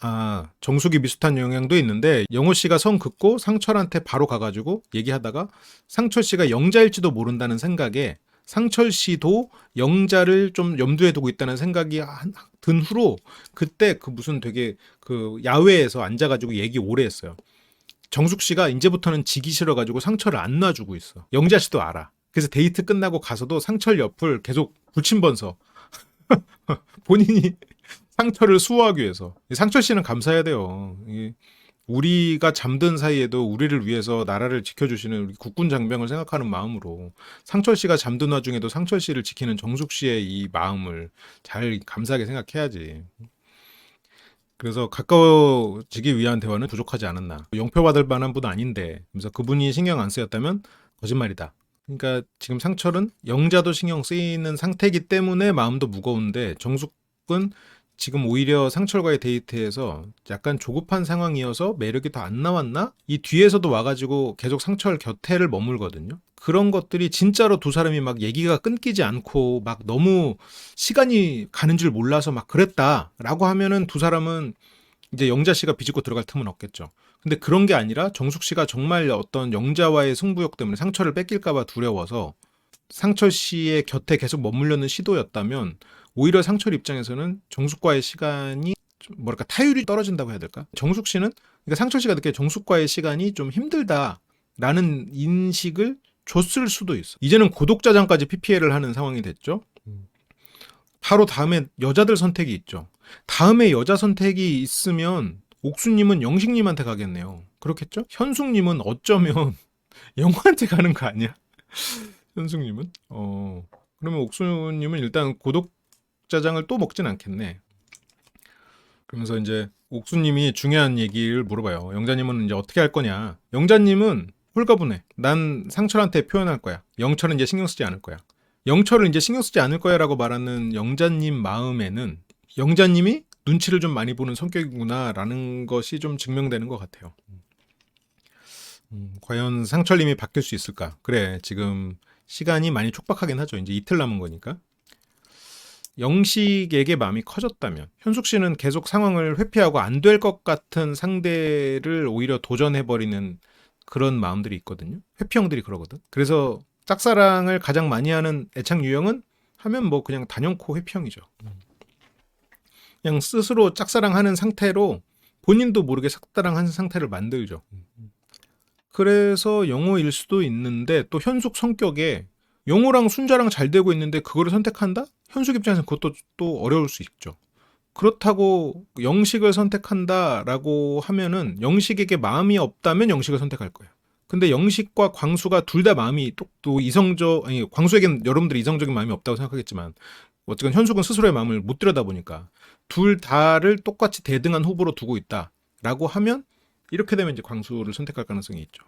아, 정숙이 비슷한 영향도 있는데 영호 씨가 성 긋고 상철한테 바로 가가지고 얘기하다가 상철 씨가 영자일지도 모른다는 생각에 상철 씨도 영자를 좀 염두에 두고 있다는 생각이 든 후로 그때 그 무슨 되게 그 야외에서 앉아가지고 얘기 오래 했어요. 정숙 씨가 이제부터는 지기 싫어가지고 상철을 안 놔주고 있어. 영자 씨도 알아. 그래서 데이트 끝나고 가서도 상철 옆을 계속 불침번서 본인이 상철을 수호하기 위해서. 상철 씨는 감사해야 돼요. 우리가 잠든 사이에도 우리를 위해서 나라를 지켜주시는 우리 국군 장병을 생각하는 마음으로 상철 씨가 잠든 와중에도 상철 씨를 지키는 정숙 씨의 이 마음을 잘 감사하게 생각해야지. 그래서 가까워지기 위한 대화는 부족하지 않았나. 영표받을 만한 분은 아닌데 그래서 그분이 신경 안 쓰였다면 거짓말이다. 그러니까 지금 상철은 영자도 신경 쓰이는 상태이기 때문에 마음도 무거운데 정숙은 지금 오히려 상철과의 데이트에서 약간 조급한 상황이어서 매력이 더 안 나왔나? 이 뒤에서도 와가지고 계속 상철 곁에를 머물거든요. 그런 것들이 진짜로 두 사람이 막 얘기가 끊기지 않고 막 너무 시간이 가는 줄 몰라서 막 그랬다라고 하면은 두 사람은 이제 영자 씨가 비집고 들어갈 틈은 없겠죠. 근데 그런 게 아니라 정숙 씨가 정말 어떤 영자와의 승부욕 때문에 상철을 뺏길까봐 두려워서 상철 씨의 곁에 계속 머물려는 시도였다면 오히려 상철 입장에서는 정숙과의 시간이 좀 뭐랄까 타율이 떨어진다고 해야 될까? 정숙 씨는 그러니까 상철 씨가 느끼기에 정숙과의 시간이 좀 힘들다라는 인식을 줬을 수도 있어. 이제는 고독자장까지 PPL을 하는 상황이 됐죠. 바로 다음에 여자들 선택이 있죠. 다음에 여자 선택이 있으면 옥수님은 영식님한테 가겠네요. 그렇겠죠? 현숙님은 어쩌면 영호한테 가는 거 아니야? 현숙님은? 그러면 옥수님은 일단 고독짜장을 또 먹진 않겠네. 그러면서 이제 옥수님이 중요한 얘기를 물어봐요. 영자님은 이제 어떻게 할 거냐? 영자님은 홀가분해. 난 상철한테 표현할 거야. 영철은 이제 신경 쓰지 않을 거야. 영철을 이제 신경 쓰지 않을 거야라고 말하는 영자님 마음에는 영자님이 눈치를 좀 많이 보는 성격이구나라는 것이 좀 증명되는 것 같아요. 과연 상철님이 바뀔 수 있을까? 그래, 지금 시간이 많이 촉박하긴 하죠. 이제 이틀 남은 거니까. 영식에게 마음이 커졌다면 현숙 씨는 계속 상황을 회피하고 안 될 것 같은 상대를 오히려 도전해버리는 그런 마음들이 있거든요. 회피형들이 그러거든. 그래서 짝사랑을 가장 많이 하는 애착 유형은 하면 뭐 그냥 단연코 회피형이죠. 그냥 스스로 짝사랑하는 상태로 본인도 모르게 짝사랑하는 상태를 만들죠. 그래서 영호일 수도 있는데 또 현숙 성격에 영호랑 순자랑 잘 되고 있는데 그거를 선택한다? 현숙 입장에서는 그것도 또 어려울 수 있죠. 그렇다고 영식을 선택한다라고 하면은 영식에게 마음이 없다면 영식을 선택할 거예요. 근데 영식과 광수가 둘 다 마음이 또 아니 광수에겐 여러분들이 이성적인 마음이 없다고 생각하겠지만 어쨌든 현숙은 스스로의 마음을 못 들여다보니까 둘 다를 똑같이 대등한 후보로 두고 있다라고 하면 이렇게 되면 이제 광수를 선택할 가능성이 있죠.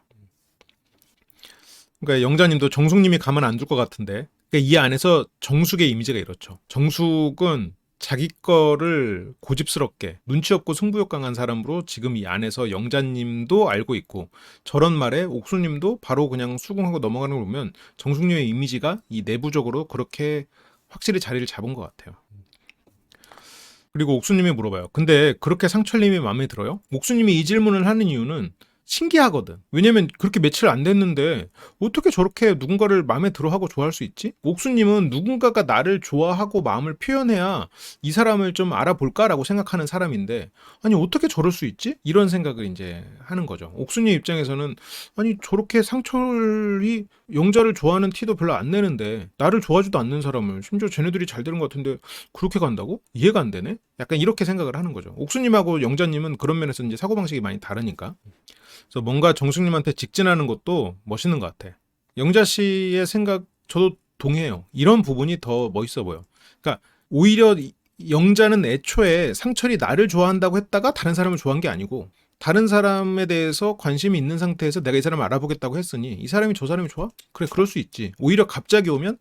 그러니까 영자님도 정숙님이 가만 안 둘 것 같은데 그러니까 이 안에서 정숙의 이미지가 이렇죠. 정숙은 자기 거를 고집스럽게 눈치 없고 승부욕 강한 사람으로 지금 이 안에서 영자님도 알고 있고 저런 말에 옥수님도 바로 그냥 수긍하고 넘어가는 걸 보면 정숙님의 이미지가 이 내부적으로 그렇게 확실히 자리를 잡은 것 같아요. 그리고 옥수님이 물어봐요. 근데 그렇게 상철님이 마음에 들어요? 옥수님이 이 질문을 하는 이유는 신기하거든. 왜냐면 그렇게 며칠 안 됐는데 어떻게 저렇게 누군가를 마음에 들어하고 좋아할 수 있지? 옥수님은 누군가가 나를 좋아하고 마음을 표현해야 이 사람을 좀 알아볼까라고 생각하는 사람인데 아니 어떻게 저럴 수 있지? 이런 생각을 이제 하는 거죠. 옥수님 입장에서는 아니 저렇게 상철이 영자를 좋아하는 티도 별로 안 내는데 나를 좋아하지도 않는 사람을 심지어 쟤네들이 잘 되는 것 같은데 그렇게 간다고? 이해가 안 되네? 약간 이렇게 생각을 하는 거죠. 옥수님하고 영자님은 그런 면에서 이제 사고방식이 많이 다르니까. 그래서 뭔가 정숙님한테 직진하는 것도 멋있는 것 같아. 영자 씨의 생각 저도 동의해요. 이런 부분이 더 멋있어 보여. 그러니까 오히려 영자는 애초에 상철이 나를 좋아한다고 했다가 다른 사람을 좋아한 게 아니고 다른 사람에 대해서 관심이 있는 상태에서 내가 이 사람을 알아보겠다고 했으니 이 사람이 저 사람이 좋아? 그래 그럴 수 있지. 오히려 갑자기 오면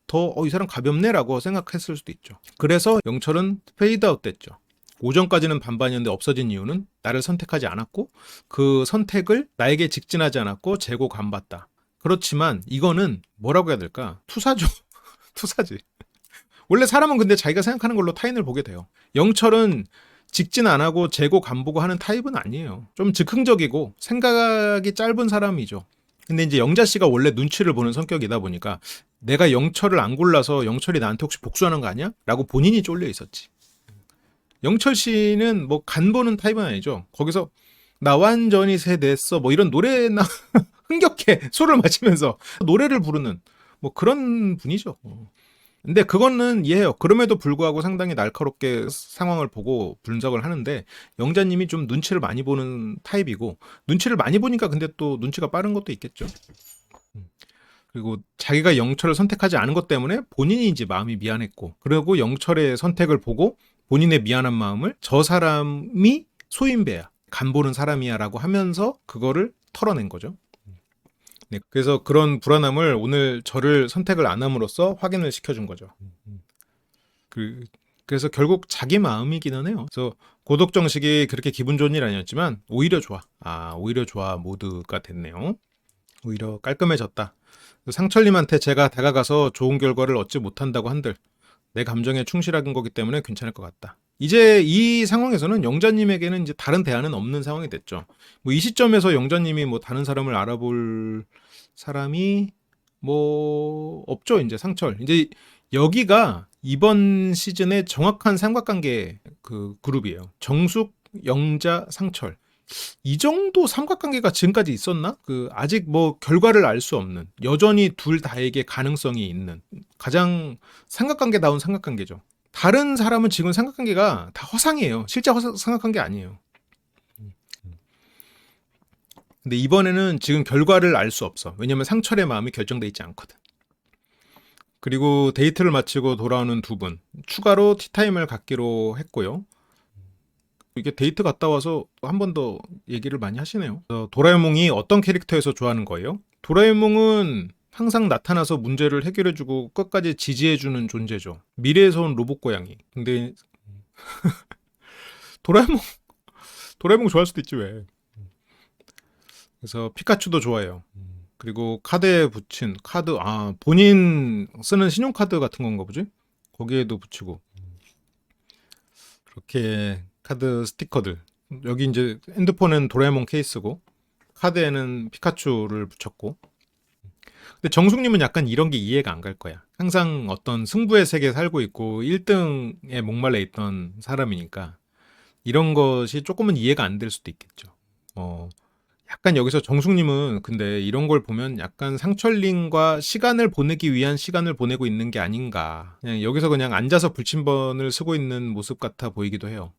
더 이 사람 가볍네라고 생각했을 수도 있죠. 그래서 영철은 페이드아웃 됐죠. 오전까지는 반반이었는데 없어진 이유는 나를 선택하지 않았고 그 선택을 나에게 직진하지 않았고 재고 간봤다. 그렇지만 이거는 뭐라고 해야 될까? 투사죠. 투사지. 원래 사람은 근데 자기가 생각하는 걸로 타인을 보게 돼요. 영철은 직진 안 하고 재고 간보고 하는 타입은 아니에요. 좀 즉흥적이고 생각이 짧은 사람이죠. 근데 이제 영자 씨가 원래 눈치를 보는 성격이다 보니까 내가 영철을 안 골라서 영철이 나한테 혹시 복수하는 거 아니야? 라고 본인이 쫄려 있었지. 영철 씨는 뭐 간보는 타입은 아니죠. 거기서 나 완전히 세됐어 뭐 이런 노래나 흥겹게 술을 마시면서 노래를 부르는 뭐 그런 분이죠. 근데 그거는 이해해요. 그럼에도 불구하고 상당히 날카롭게 상황을 보고 분석을 하는데 영자님이 좀 눈치를 많이 보는 타입이고 눈치를 많이 보니까 근데 또 눈치가 빠른 것도 있겠죠. 그리고 자기가 영철을 선택하지 않은 것 때문에 본인이 이제 마음이 미안했고 그리고 영철의 선택을 보고 본인의 미안한 마음을 저 사람이 소인배야 간보는 사람이야 라고 하면서 그거를 털어낸 거죠. 네, 그래서 그런 불안함을 오늘 저를 선택을 안 함으로써 확인을 시켜준 거죠. 그래서 결국 자기 마음이기는 해요. 그래서 고독 정식이 그렇게 기분 좋은 일 아니었지만 오히려 좋아. 오히려 좋아 모드가 됐네요. 오히려 깔끔해졌다. 상철님한테 제가 다가가서 좋은 결과를 얻지 못한다고 한들 내 감정에 충실한 거기 때문에 괜찮을 것 같다. 이제 이 상황에서는 영자님에게는 이제 다른 대안은 없는 상황이 됐죠. 뭐 이 시점에서 영자님이 뭐 다른 사람을 알아볼 사람이 뭐 없죠. 이제 상철. 이제 여기가 이번 시즌의 정확한 삼각관계 그 그룹이에요. 정숙, 영자, 상철. 이 정도 삼각관계가 지금까지 있었나? 아직 뭐 결과를 알 수 없는, 여전히 둘 다에게 가능성이 있는 가장 삼각관계다운 삼각관계죠. 다른 사람은 지금 삼각관계가 다 허상이에요. 실제 삼각관계 아니에요. 근데 이번에는 지금 결과를 알 수 없어. 왜냐면 상철의 마음이 결정돼 있지 않거든. 그리고 데이트를 마치고 돌아오는 두 분, 추가로 티타임을 갖기로 했고요. 이게 데이트 갔다 와서 한 번 더 얘기를 많이 하시네요. 도라에몽이 어떤 캐릭터에서 좋아하는 거예요? 도라에몽은 항상 나타나서 문제를 해결해주고 끝까지 지지해주는 존재죠. 미래에서 온 로봇 고양이. 근데 도라에몽 좋아할 수도 있지 왜. 그래서 피카츄도 좋아해요. 그리고 카드에 붙인 카드, 본인 쓰는 신용카드 같은 건가 보지? 거기에도 붙이고. 그렇게 카드 스티커들. 여기 이제 핸드폰은 도라에몽 케이스고 카드에는 피카츄를 붙였고. 근데 정숙님은 약간 이런 게 이해가 안 갈 거야. 항상 어떤 승부의 세계에 살고 있고 1등에 목말라 있던 사람이니까 이런 것이 조금은 이해가 안 될 수도 있겠죠. 약간 여기서 정숙님은 근데 이런 걸 보면 약간 상철님과 시간을 보내기 위한 시간을 보내고 있는 게 아닌가. 그냥 여기서 그냥 앉아서 불침번을 쓰고 있는 모습 같아 보이기도 해요.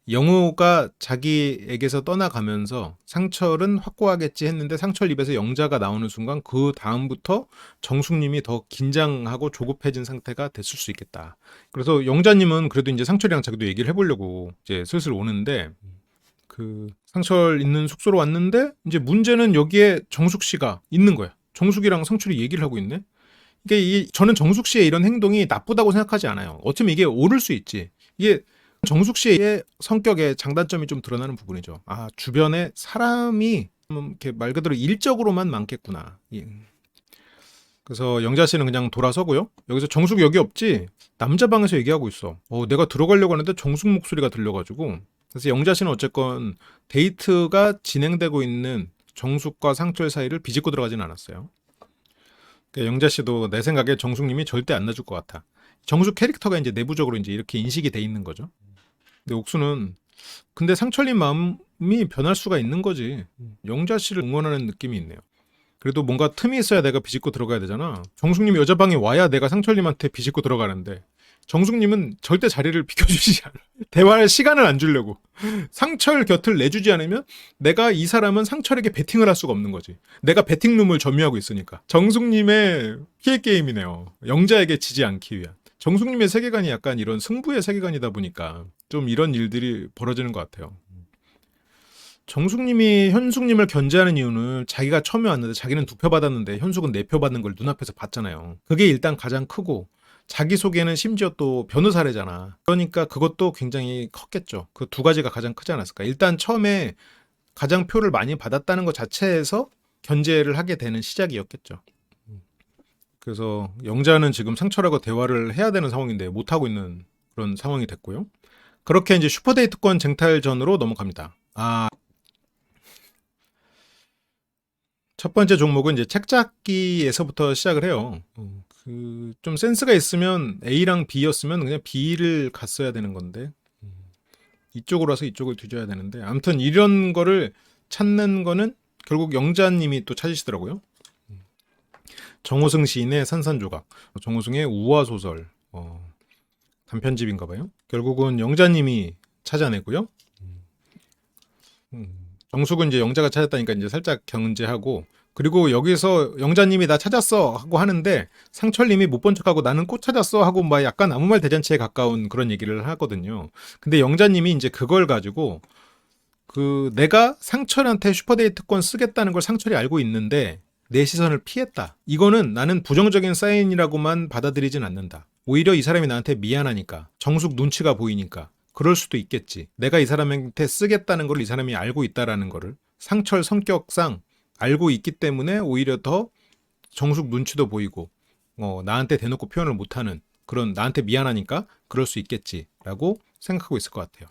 영우가 자기에게서 떠나가면서 상철은 확고하겠지 했는데 상철 입에서 영자가 나오는 순간 그 다음부터 정숙님이 더 긴장하고 조급해진 상태가 됐을 수 있겠다. 그래서 영자님은 그래도 이제 상철이랑 자기도 얘기를 해보려고 이제 슬슬 오는데 상철 있는 숙소로 왔는데 이제 문제는 여기에 정숙 씨가 있는 거야. 정숙이랑 상철이 얘기를 하고 있네. 저는 정숙 씨의 이런 행동이 나쁘다고 생각하지 않아요. 어쩌면 이게 옳을 수 있지. 이게 정숙 씨의 성격의 장단점이 좀 드러나는 부분이죠. 주변에 사람이 이렇게 말 그대로 일적으로만 많겠구나. 예. 그래서 영자 씨는 그냥 돌아서고요. 여기서 정숙 여기 없지? 남자 방에서 얘기하고 있어. 내가 들어가려고 하는데 정숙 목소리가 들려가지고. 그래서 영자 씨는 어쨌건 데이트가 진행되고 있는 정숙과 상철 사이를 비집고 들어가진 않았어요. 그러니까 영자 씨도 내 생각에 정숙님이 절대 안 놔줄 것 같아. 정숙 캐릭터가 이제 내부적으로 이제 이렇게 인식이 돼 있는 거죠. 근데 옥수는 근데 상철님 마음이 변할 수가 있는 거지. 영자 씨를 응원하는 느낌이 있네요. 그래도 뭔가 틈이 있어야 내가 비집고 들어가야 되잖아. 정숙님이 여자 방에 와야 내가 상철님한테 비집고 들어가는데 정숙님은 절대 자리를 비켜주지 않아. 대화할 시간을 안 주려고. 상철 곁을 내주지 않으면 내가 이 사람은 상철에게 베팅을 할 수가 없는 거지. 내가 베팅룸을 점유하고 있으니까. 정숙님의 피해 게임이네요. 영자에게 지지 않기 위한. 정숙님의 세계관이 약간 이런 승부의 세계관이다 보니까 좀 이런 일들이 벌어지는 것 같아요. 정숙님이 현숙님을 견제하는 이유는 자기가 처음에 왔는데 자기는 2표 받았는데 현숙은 4표 받는 걸 눈앞에서 봤잖아요. 그게 일단 가장 크고 자기 소개는 심지어 또 변호사래잖아. 그러니까 그것도 굉장히 컸겠죠. 그 두 가지가 가장 크지 않았을까. 일단 처음에 가장 표를 많이 받았다는 것 자체에서 견제를 하게 되는 시작이었겠죠. 그래서 영자는 지금 상철하고 대화를 해야 되는 상황인데 못하고 있는 그런 상황이 됐고요. 그렇게 이제 슈퍼데이트권 쟁탈전으로 넘어갑니다. 첫 번째 종목은 이제 책잡기에서부터 시작을 해요. 좀 센스가 있으면 A랑 B였으면 그냥 B를 갔어야 되는 건데 이쪽으로 와서 이쪽을 뒤져야 되는데 아무튼 이런 거를 찾는 거는 결국 영자님이 또 찾으시더라고요. 정호승 시인의 산산조각, 정호승의 우화소설, 단편집인가 봐요. 결국은 영자님이 찾아내고요. 정숙은 이제 영자가 찾았다니까 이제 살짝 견제하고 그리고 여기서 영자님이 나 찾았어 하고 하는데 상철님이 못 본 척하고 나는 꽃 찾았어 하고 막 약간 아무 말 대잔치에 가까운 그런 얘기를 하거든요. 근데 영자님이 이제 그걸 가지고 내가 상철한테 슈퍼데이트권 쓰겠다는 걸 상철이 알고 있는데 내 시선을 피했다. 이거는 나는 부정적인 사인이라고만 받아들이진 않는다. 오히려 이 사람이 나한테 미안하니까, 정숙 눈치가 보이니까 그럴 수도 있겠지. 내가 이 사람한테 쓰겠다는 걸 이 사람이 알고 있다라는 거를 상철 성격상 알고 있기 때문에 오히려 더 정숙 눈치도 보이고 나한테 대놓고 표현을 못하는 그런, 나한테 미안하니까 그럴 수 있겠지라고 생각하고 있을 것 같아요.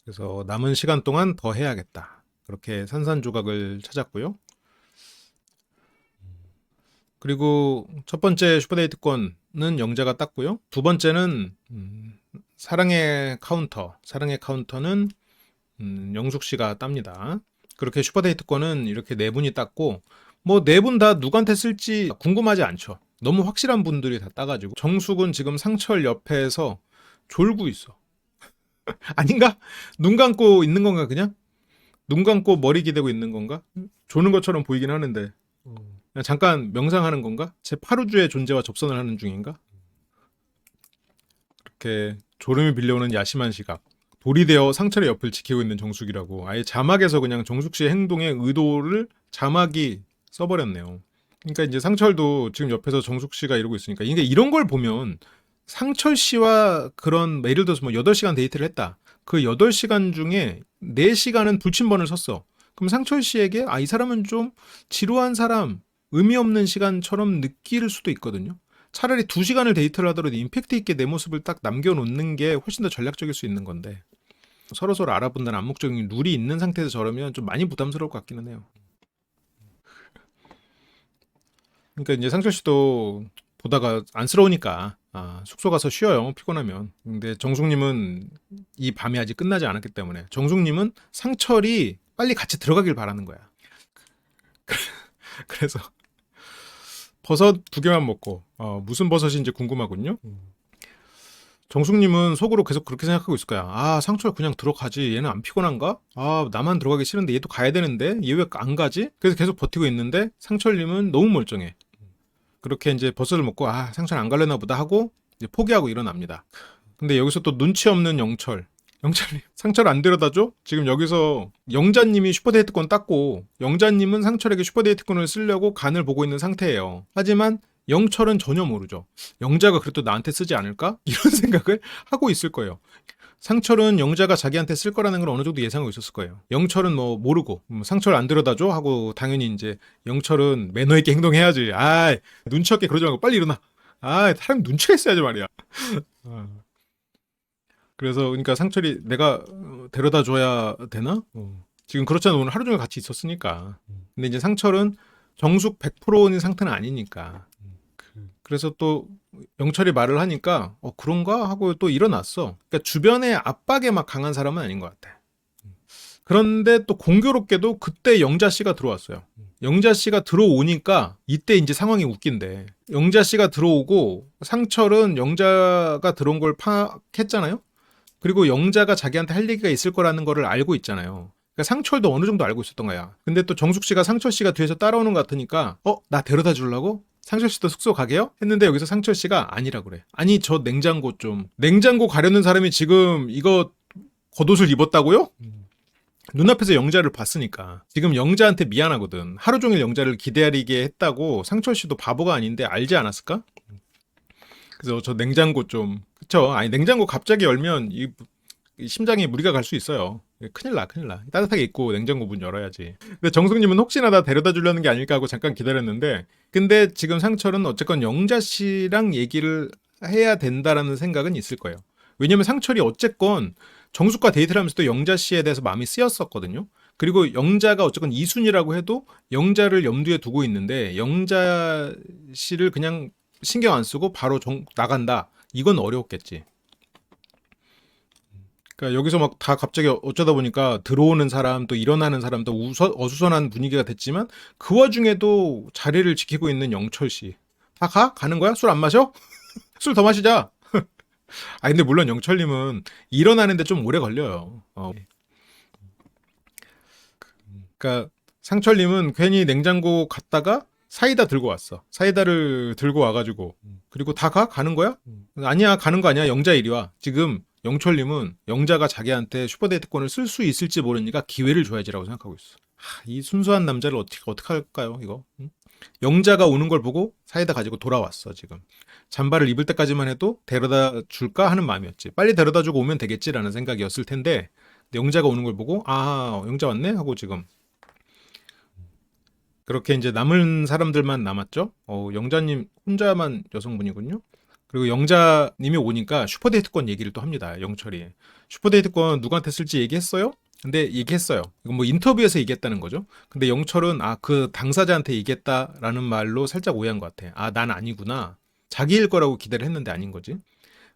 그래서 남은 시간 동안 더 해야겠다. 그렇게 산산조각을 찾았고요. 그리고 첫 번째 슈퍼데이트권은 영자가 땄고요. 두 번째는 사랑의 카운터는 영숙 씨가 땁니다. 그렇게 슈퍼데이트권은 이렇게 네 분이 땄고, 뭐 네 분 다 누구한테 쓸지 궁금하지 않죠. 너무 확실한 분들이 다 따가지고. 정숙은 지금 상철 옆에서 졸고 있어. 아닌가? 눈 감고 있는 건가 그냥? 눈 감고 머리 기대고 있는 건가? 조는 것처럼 보이긴 하는데 그냥 잠깐 명상하는 건가? 제 파루주의 존재와 접선을 하는 중인가? 이렇게 졸음이 빌려오는 야심한 시각. 돌이 되어 상철의 옆을 지키고 있는 정숙이라고. 아예 자막에서 그냥 정숙 씨의 행동의 의도를 자막이 써버렸네요. 그러니까 이제 상철도 지금 옆에서 정숙 씨가 이러고 있으니까, 이게 이런 걸 보면 상철 씨와 그런, 예를 들어서 뭐 8시간 데이트를 했다. 그 8시간 중에 4시간은 불침번을 섰어. 그럼 상철 씨에게 이 사람은 좀 지루한 사람, 의미 없는 시간처럼 느낄 수도 있거든요. 차라리 2시간을 데이트를 하더라도 임팩트 있게 내 모습을 딱 남겨놓는 게 훨씬 더 전략적일 수 있는 건데, 서로서로 알아본다는 암묵적인 룰이 있는 상태에서 저러면 좀 많이 부담스러울 것 같기는 해요. 그러니까 이제 상철 씨도 보다가 안쓰러우니까 숙소 가서 쉬어요, 피곤하면. 근데 정숙님은 이 밤이 아직 끝나지 않았기 때문에 정숙님은 상철이 빨리 같이 들어가길 바라는 거야. 그래서 버섯 2개만 먹고 무슨 버섯인지 궁금하군요. 정숙님은 속으로 계속 그렇게 생각하고 있을 거야. 상철 그냥 들어가지. 얘는 안 피곤한가? 나만 들어가기 싫은데 얘도 가야 되는데 얘 왜 안 가지? 그래서 계속 버티고 있는데 상철님은 너무 멀쩡해. 그렇게 이제 버섯을 먹고 상철 안 갈려나 보다 하고 이제 포기하고 일어납니다. 근데 여기서 또 눈치 없는 영철님 상철 안 데려다줘? 지금 여기서 영자님이 슈퍼데이트권 땄고 영자님은 상철에게 슈퍼데이트권을 쓰려고 간을 보고 있는 상태예요. 하지만 영철은 전혀 모르죠. 영자가 그래도 나한테 쓰지 않을까? 이런 생각을 하고 있을 거예요. 상철은 영자가 자기한테 쓸 거라는 걸 어느 정도 예상하고 있었을 거예요. 영철은 뭐 모르고 상철 안 데려다줘? 하고 당연히 이제 영철은 매너 있게 행동해야지. 눈치 없게 그러지 말고 빨리 일어나. 사람 눈치가 있어야지 말이야. 그래서 그러니까 상철이 내가 데려다 줘야 되나? 지금 그렇잖아. 오늘 하루 종일 같이 있었으니까. 근데 이제 상철은 정숙 100%인 상태는 아니니까. 그래서 또 영철이 말을 하니까 그런가? 하고 또 일어났어. 그러니까 주변에 압박에 막 강한 사람은 아닌 것 같아. 그런데 또 공교롭게도 그때 영자 씨가 들어왔어요. 영자 씨가 들어오니까 이때 이제 상황이 웃긴데, 영자 씨가 들어오고 상철은 영자가 들어온 걸 파악했잖아요. 그리고 영자가 자기한테 할 얘기가 있을 거라는 거를 알고 있잖아요. 그러니까 상철도 어느 정도 알고 있었던 거야. 근데 또 정숙 씨가 상철 씨가 뒤에서 따라오는 것 같으니까 나 데려다 주려고? 상철 씨도 숙소 가게요? 했는데 여기서 상철 씨가 아니라고 그래. 아니 저 냉장고 가려는 사람이 지금 이거 겉옷을 입었다고요? 눈앞에서 영자를 봤으니까 지금 영자한테 미안하거든. 하루 종일 영자를 기다리게 했다고 상철 씨도 바보가 아닌데 알지 않았을까? 그래서 저 냉장고 좀, 그쵸? 냉장고 갑자기 열면 이 심장에 무리가 갈 수 있어요. 큰일 나. 따뜻하게 입고 냉장고 문 열어야지. 근데 정숙님은 혹시나 나 데려다 주려는 게 아닐까 하고 잠깐 기다렸는데, 근데 지금 상철은 어쨌건 영자 씨랑 얘기를 해야 된다라는 생각은 있을 거예요. 왜냐면 상철이 어쨌건 정숙과 데이트를 하면서도 영자 씨에 대해서 마음이 쓰였었거든요. 그리고 영자가 어쨌건 이순이라고 해도 영자를 염두에 두고 있는데 영자 씨를 그냥 신경 안 쓰고 바로 나간다. 이건 어려웠겠지. 그러니까 여기서 막 다 갑자기 어쩌다 보니까 들어오는 사람 또 일어나는 사람 또 어수선한 분위기가 됐지만 그 와중에도 자리를 지키고 있는 영철 씨. 다 가는 거야? 술 안 마셔? 술 더 마시자. 근데 물론 영철님은 일어나는데 좀 오래 걸려요. 그러니까 상철님은 괜히 냉장고 갔다가 사이다 들고 왔어. 사이다를 들고 와가지고 그리고 다 가는 거야? 아니야, 가는 거 아니야. 영자 이리 와. 지금 영철님은 영자가 자기한테 슈퍼데이트권을 쓸 수 있을지 모르니까 기회를 줘야지라고 생각하고 있어. 이 순수한 남자를 어떻게 할까요, 이거? 응? 영자가 오는 걸 보고 사이다 가지고 돌아왔어 지금. 잠바를 입을 때까지만 해도 데려다 줄까 하는 마음이었지. 빨리 데려다 주고 오면 되겠지라는 생각이었을 텐데 영자가 오는 걸 보고 아 영자 왔네 하고 지금 그렇게 이제 남은 사람들만 남았죠. 영자님 혼자만 여성분이군요. 그리고 영자님이 오니까 슈퍼데이트권 얘기를 또 합니다. 영철이. 슈퍼데이트권 누구한테 쓸지 얘기했어요? 근데 얘기했어요. 이건 뭐 인터뷰에서 얘기했다는 거죠. 근데 영철은 그 당사자한테 얘기했다라는 말로 살짝 오해한 것 같아. 난 아니구나. 자기일 거라고 기대를 했는데 아닌 거지.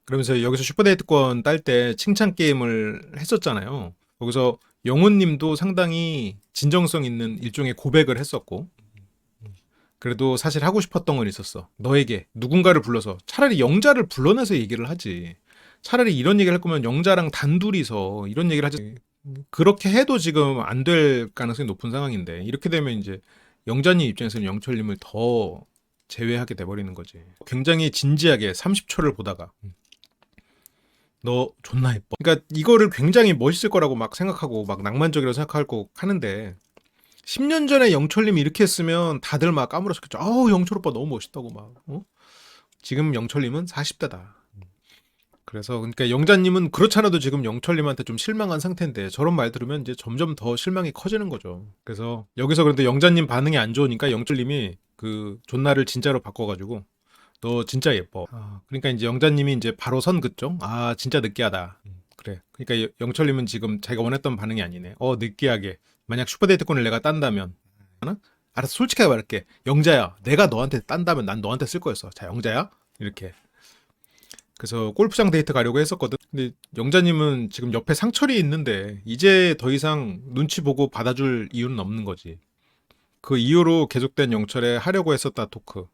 그러면서 여기서 슈퍼데이트권 딸 때 칭찬 게임을 했었잖아요. 거기서 영훈님도 상당히 진정성 있는 일종의 고백을 했었고 그래도 사실 하고 싶었던 건 있었어. 너에게 누군가를 불러서 차라리 영자를 불러내서 얘기를 하지. 차라리 이런 얘기를 할 거면 영자랑 단둘이서 이런 얘기를 하지. 그렇게 해도 지금 안 될 가능성이 높은 상황인데 이렇게 되면 이제 영자님 입장에서는 영철님을 더 제외하게 돼버리는 거지. 굉장히 진지하게 30초를 보다가 너 존나 예뻐. 그러니까 이거를 굉장히 멋있을 거라고 막 생각하고 막 낭만적이라고 생각하고 하는데 10년 전에 영철님이 이렇게 했으면 다들 막 까무러쳤겠죠. 영철 오빠 너무 멋있다고 막. 지금 영철님은 40대다. 그래서 그러니까 영자님은 그렇잖아도 지금 영철님한테 좀 실망한 상태인데 저런 말 들으면 이제 점점 더 실망이 커지는 거죠. 그래서 여기서 그런데 영자님 반응이 안 좋으니까 영철님이 그 존나를 진짜로 바꿔가지고 너 진짜 예뻐. 그러니까 이제 영자님이 이제 바로 선 긋죠. 진짜 느끼하다. 그래. 그러니까 영철님은 지금 자기가 원했던 반응이 아니네. 느끼하게. 만약 슈퍼데이트권을 내가 딴다면, 하나? 알았어, 솔직하게 말할게. 영자야, 내가 너한테 딴다면 난 너한테 쓸 거였어. 자, 영자야, 이렇게. 그래서 골프장 데이트 가려고 했었거든. 근데 영자님은 지금 옆에 상철이 있는데 이제 더 이상 눈치 보고 받아줄 이유는 없는 거지. 그 이후로 계속된 영철의 하려고 했었다 토크.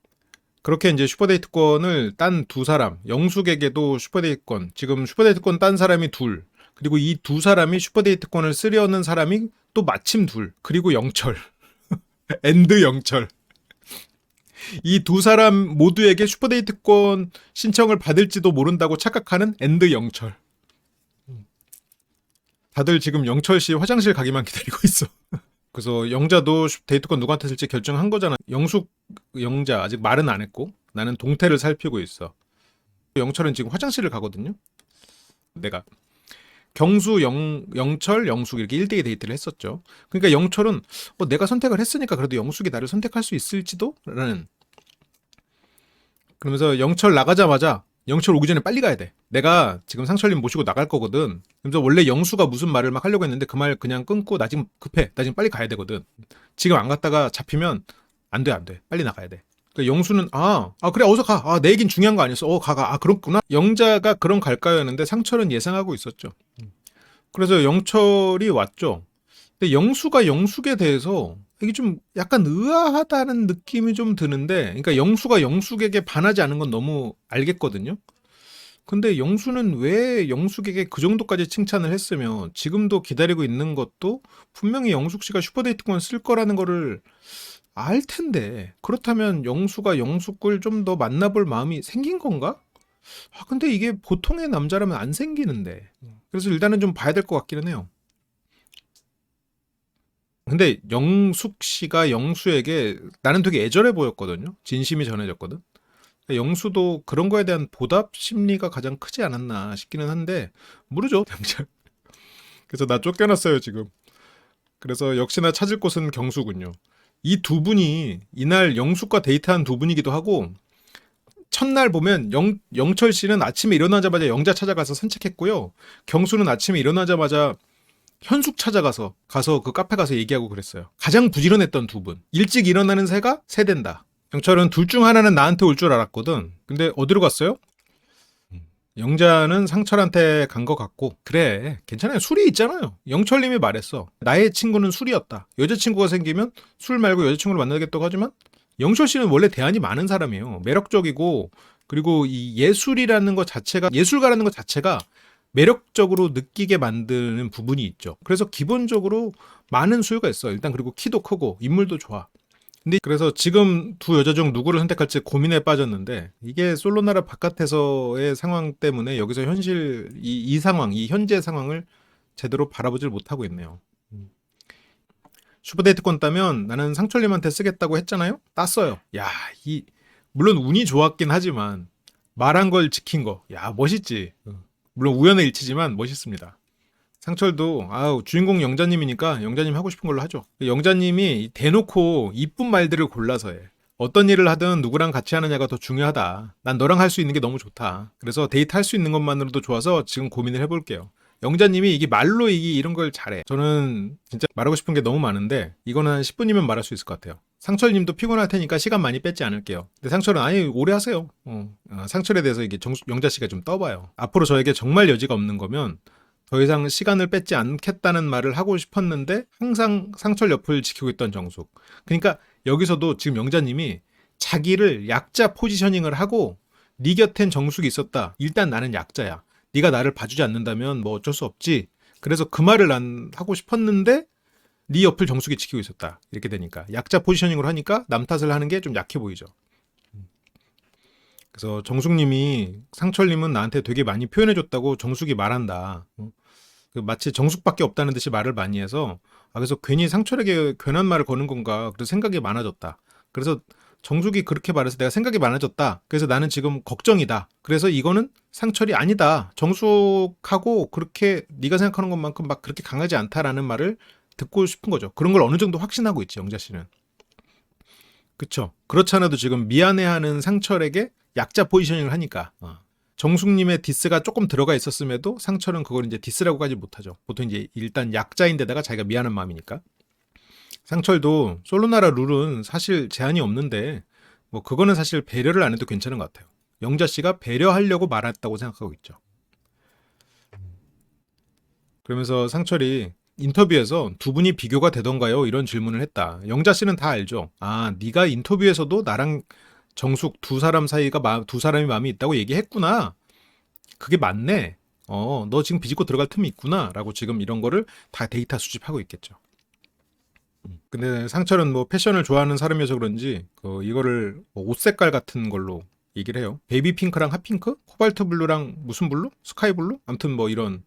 그렇게 이제 슈퍼데이트권을 딴 두 사람, 영숙에게도 슈퍼데이트권, 지금 슈퍼데이트권 딴 사람이 둘, 그리고 이 두 사람이 슈퍼데이트권을 쓰려는 사람이 또 마침 둘, 그리고 영철, 엔드 영철. 이 두 사람 모두에게 슈퍼데이트권 신청을 받을지도 모른다고 착각하는 엔드 영철. 다들 지금 영철 씨 화장실 가기만 기다리고 있어. 그래서 영자도 데이트권 누구한테 쓸지 결정한 거잖아. 영숙 영자 아직 말은 안 했고 나는 동태를 살피고 있어. 영철은 지금 화장실을 가거든요. 내가 경수 영철 영숙 이렇게 1대2 데이트를 했었죠. 그러니까 영철은 내가 선택을 했으니까 그래도 영숙이 나를 선택할 수 있을지도 라는. 그러면서 영철 나가자마자 영철 오기 전에 빨리 가야 돼. 내가 지금 상철님 모시고 나갈 거거든. 그래서 원래 영수가 무슨 말을 막 하려고 했는데 그 말 그냥 끊고 나 지금 급해. 나 지금 빨리 가야 되거든. 지금 안 갔다가 잡히면 안 돼, 안 돼. 빨리 나가야 돼. 그러니까 영수는 그래 어서 가. 내 얘긴 중요한 거 아니었어. 가. 그렇구나. 영자가 그런 갈까요 했는데 상철은 예상하고 있었죠. 그래서 영철이 왔죠. 근데 영수가 영숙에 대해서 이게 좀 약간 의아하다는 느낌이 좀 드는데, 그러니까 영수가 영숙에게 반하지 않은 건 너무 알겠거든요. 근데 영수는 왜 영숙에게 그 정도까지 칭찬을 했으면 지금도 기다리고 있는 것도 분명히 영숙 씨가 슈퍼데이트권 쓸 거라는 거를 알 텐데, 그렇다면 영수가 영숙을 좀 더 만나볼 마음이 생긴 건가? 근데 이게 보통의 남자라면 안 생기는데. 그래서 일단은 좀 봐야 될 것 같기는 해요. 근데 영숙 씨가 영수에게 나는 되게 애절해 보였거든요. 진심이 전해졌거든. 영수도 그런 거에 대한 보답 심리가 가장 크지 않았나 싶기는 한데 모르죠. 그래서 나 쫓겨났어요 지금. 그래서 역시나 찾을 곳은 경수군요. 이 두 분이 이날 영숙과 데이트한 두 분이기도 하고 첫날 보면 영철 씨는 아침에 일어나자마자 영자 찾아가서 산책했고요. 경수는 아침에 일어나자마자 현숙 찾아가서 그 카페 가서 얘기하고 그랬어요. 가장 부지런했던 두 분. 일찍 일어나는 새가 새된다. 영철은 둘 중 하나는 나한테 올 줄 알았거든. 근데 어디로 갔어요? 영자는 상철한테 간 것 같고 그래 괜찮아요. 술이 있잖아요. 영철님이 말했어. 나의 친구는 술이었다. 여자친구가 생기면 술 말고 여자친구를 만나겠다고 하지만 영철 씨는 원래 대안이 많은 사람이에요. 매력적이고 그리고 이 예술이라는 것 자체가 예술가라는 것 자체가 매력적으로 느끼게 만드는 부분이 있죠. 그래서 기본적으로 많은 수요가 있어. 일단 그리고 키도 크고 인물도 좋아. 근데 그래서 지금 두 여자 중 누구를 선택할지 고민에 빠졌는데 이게 솔로나라 바깥에서의 상황 때문에 여기서 현실 이 상황, 이 현재 상황을 제대로 바라보질 못하고 있네요. 슈퍼데이트권 따면 나는 상철님한테 쓰겠다고 했잖아요. 땄어요. 야, 물론 운이 좋았긴 하지만 말한 걸 지킨 거. 야, 멋있지. 물론 우연의 일치지만 멋있습니다. 상철도 아우 주인공 영자님이니까 영자님 하고 싶은 걸로 하죠. 영자님이 대놓고 이쁜 말들을 골라서 해. 어떤 일을 하든 누구랑 같이 하느냐가 더 중요하다. 난 너랑 할 수 있는 게 너무 좋다. 그래서 데이트 할 수 있는 것만으로도 좋아서 지금 고민을 해볼게요. 영자님이 이게 말로 이런 걸 잘해. 저는 진짜 말하고 싶은 게 너무 많은데 이거는 한 10분이면 말할 수 있을 것 같아요. 상철님도 피곤할 테니까 시간 많이 뺏지 않을게요. 근데 상철은 아니 오래 하세요. 상철에 대해서 이게 영자 씨가 좀 떠봐요. 앞으로 저에게 정말 여지가 없는 거면 더 이상 시간을 뺏지 않겠다는 말을 하고 싶었는데 항상 상철 옆을 지키고 있던 정숙. 그러니까 여기서도 지금 영자님이 자기를 약자 포지셔닝을 하고 네 곁엔 정숙이 있었다. 일단 나는 약자야. 네가 나를 봐주지 않는다면 뭐 어쩔 수 없지. 그래서 그 말을 난 하고 싶었는데 네 옆을 정숙이 지키고 있었다. 이렇게 되니까 약자 포지셔닝으로 하니까 남 탓을 하는 게 좀 약해 보이죠. 그래서 정숙님이 상철님은 나한테 되게 많이 표현해줬다고 정숙이 말한다. 마치 정숙밖에 없다는 듯이 말을 많이 해서 그래서 괜히 상철에게 괜한 말을 거는 건가. 그래서 생각이 많아졌다. 그래서 정숙이 그렇게 말해서 내가 생각이 많아졌다. 그래서 나는 지금 걱정이다. 그래서 이거는 상철이 아니다. 정숙하고 그렇게 네가 생각하는 것만큼 막 그렇게 강하지 않다라는 말을 듣고 싶은 거죠. 그런 걸 어느 정도 확신하고 있지 영자 씨는. 그쵸. 그렇지 않아도 지금 미안해하는 상철에게 약자 포지셔닝을 하니까 정숙님의 디스가 조금 들어가 있었음에도 상철은 그걸 이제 디스라고까지 못하죠. 보통 이제 일단 약자인데다가 자기가 미안한 마음이니까. 상철도 솔로나라 룰은 사실 제한이 없는데 뭐 그거는 사실 배려를 안 해도 괜찮은 것 같아요. 영자 씨가 배려하려고 말했다고 생각하고 있죠. 그러면서 상철이 인터뷰에서 두 분이 비교가 되던가요? 이런 질문을 했다. 영자 씨는 다 알죠. 네가 인터뷰에서도 나랑 정숙 두 사람 사이가 두 사람이 마음이 있다고 얘기했구나. 그게 맞네. 너 지금 비집고 들어갈 틈이 있구나. 라고 지금 이런 거를 다 데이터 수집하고 있겠죠. 근데 상철은 뭐 패션을 좋아하는 사람이어서 그런지 이거를 뭐옷 색깔 같은 걸로 얘기를 해요. 베이비 핑크랑 핫핑크? 코발트 블루랑 무슨 블루? 스카이 블루? 아무튼 뭐 이런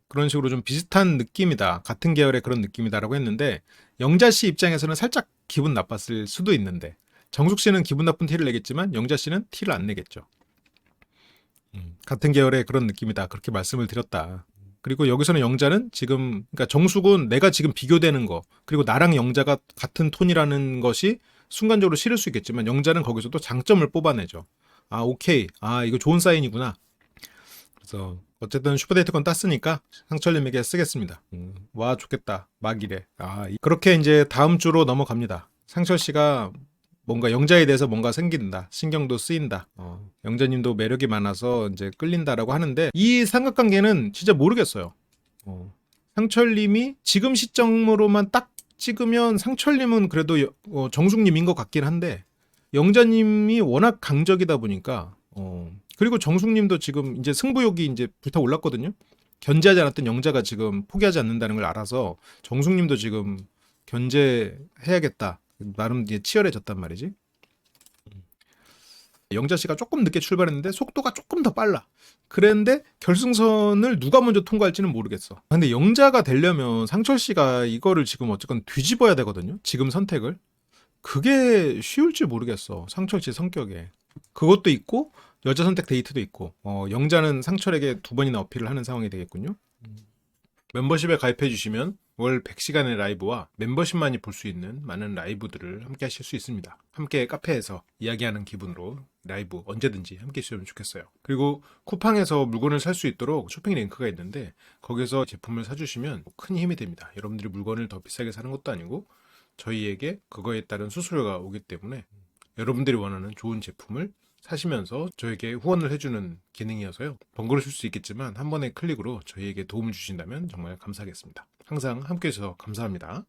그런 식으로 좀 비슷한 느낌이다. 같은 계열의 그런 느낌이다라고 했는데 영자 씨 입장에서는 살짝 기분 나빴을 수도 있는데 정숙 씨는 기분 나쁜 티를 내겠지만 영자 씨는 티를 안 내겠죠. 같은 계열의 그런 느낌이다. 그렇게 말씀을 드렸다. 그리고 여기서는 영자는 지금 그러니까 정숙은 내가 지금 비교되는 거 그리고 나랑 영자가 같은 톤이라는 것이 순간적으로 싫을 수 있겠지만 영자는 거기서도 장점을 뽑아내죠. 오케이. 이거 좋은 사인이구나. 그래서 어쨌든 슈퍼데이트권 땄으니까 상철님에게 쓰겠습니다. 와 좋겠다. 막 이래. 그렇게 이제 다음 주로 넘어갑니다. 상철 씨가 뭔가 영자에 대해서 뭔가 생긴다. 신경도 쓰인다. 영자님도 매력이 많아서 이제 끌린다라고 하는데 이 삼각관계는 진짜 모르겠어요. 상철님이 지금 시점으로만 딱 찍으면 상철님은 그래도 정숙님인 것 같긴 한데 영자님이 워낙 강적이다 보니까 그리고 정숙님도 지금 이제 승부욕이 이제 불타올랐거든요. 견제하지 않았던 영자가 지금 포기하지 않는다는 걸 알아서 정숙님도 지금 견제해야겠다. 나름 이제 치열해졌단 말이지. 영자 씨가 조금 늦게 출발했는데 속도가 조금 더 빨라. 그랬는데 결승선을 누가 먼저 통과할지는 모르겠어. 근데 영자가 되려면 상철 씨가 이거를 지금 어쨌건 뒤집어야 되거든요. 지금 선택을. 그게 쉬울지 모르겠어. 상철 씨 성격에. 그것도 있고 여자 선택 데이트도 있고 영자는 상철에게 두 번이나 어필을 하는 상황이 되겠군요. 멤버십에 가입해 주시면 월 100시간의 라이브와 멤버십만이 볼 수 있는 많은 라이브들을 함께 하실 수 있습니다. 함께 카페에서 이야기하는 기분으로 라이브 언제든지 함께 해주시면 좋겠어요. 그리고 쿠팡에서 물건을 살 수 있도록 쇼핑 링크가 있는데 거기서 제품을 사주시면 큰 힘이 됩니다. 여러분들이 물건을 더 비싸게 사는 것도 아니고 저희에게 그거에 따른 수수료가 오기 때문에 여러분들이 원하는 좋은 제품을 사시면서 저에게 후원을 해주는 기능이어서요. 번거로우실 수 있겠지만 한 번의 클릭으로 저희에게 도움을 주신다면 정말 감사하겠습니다. 항상 함께 해주셔서 감사합니다.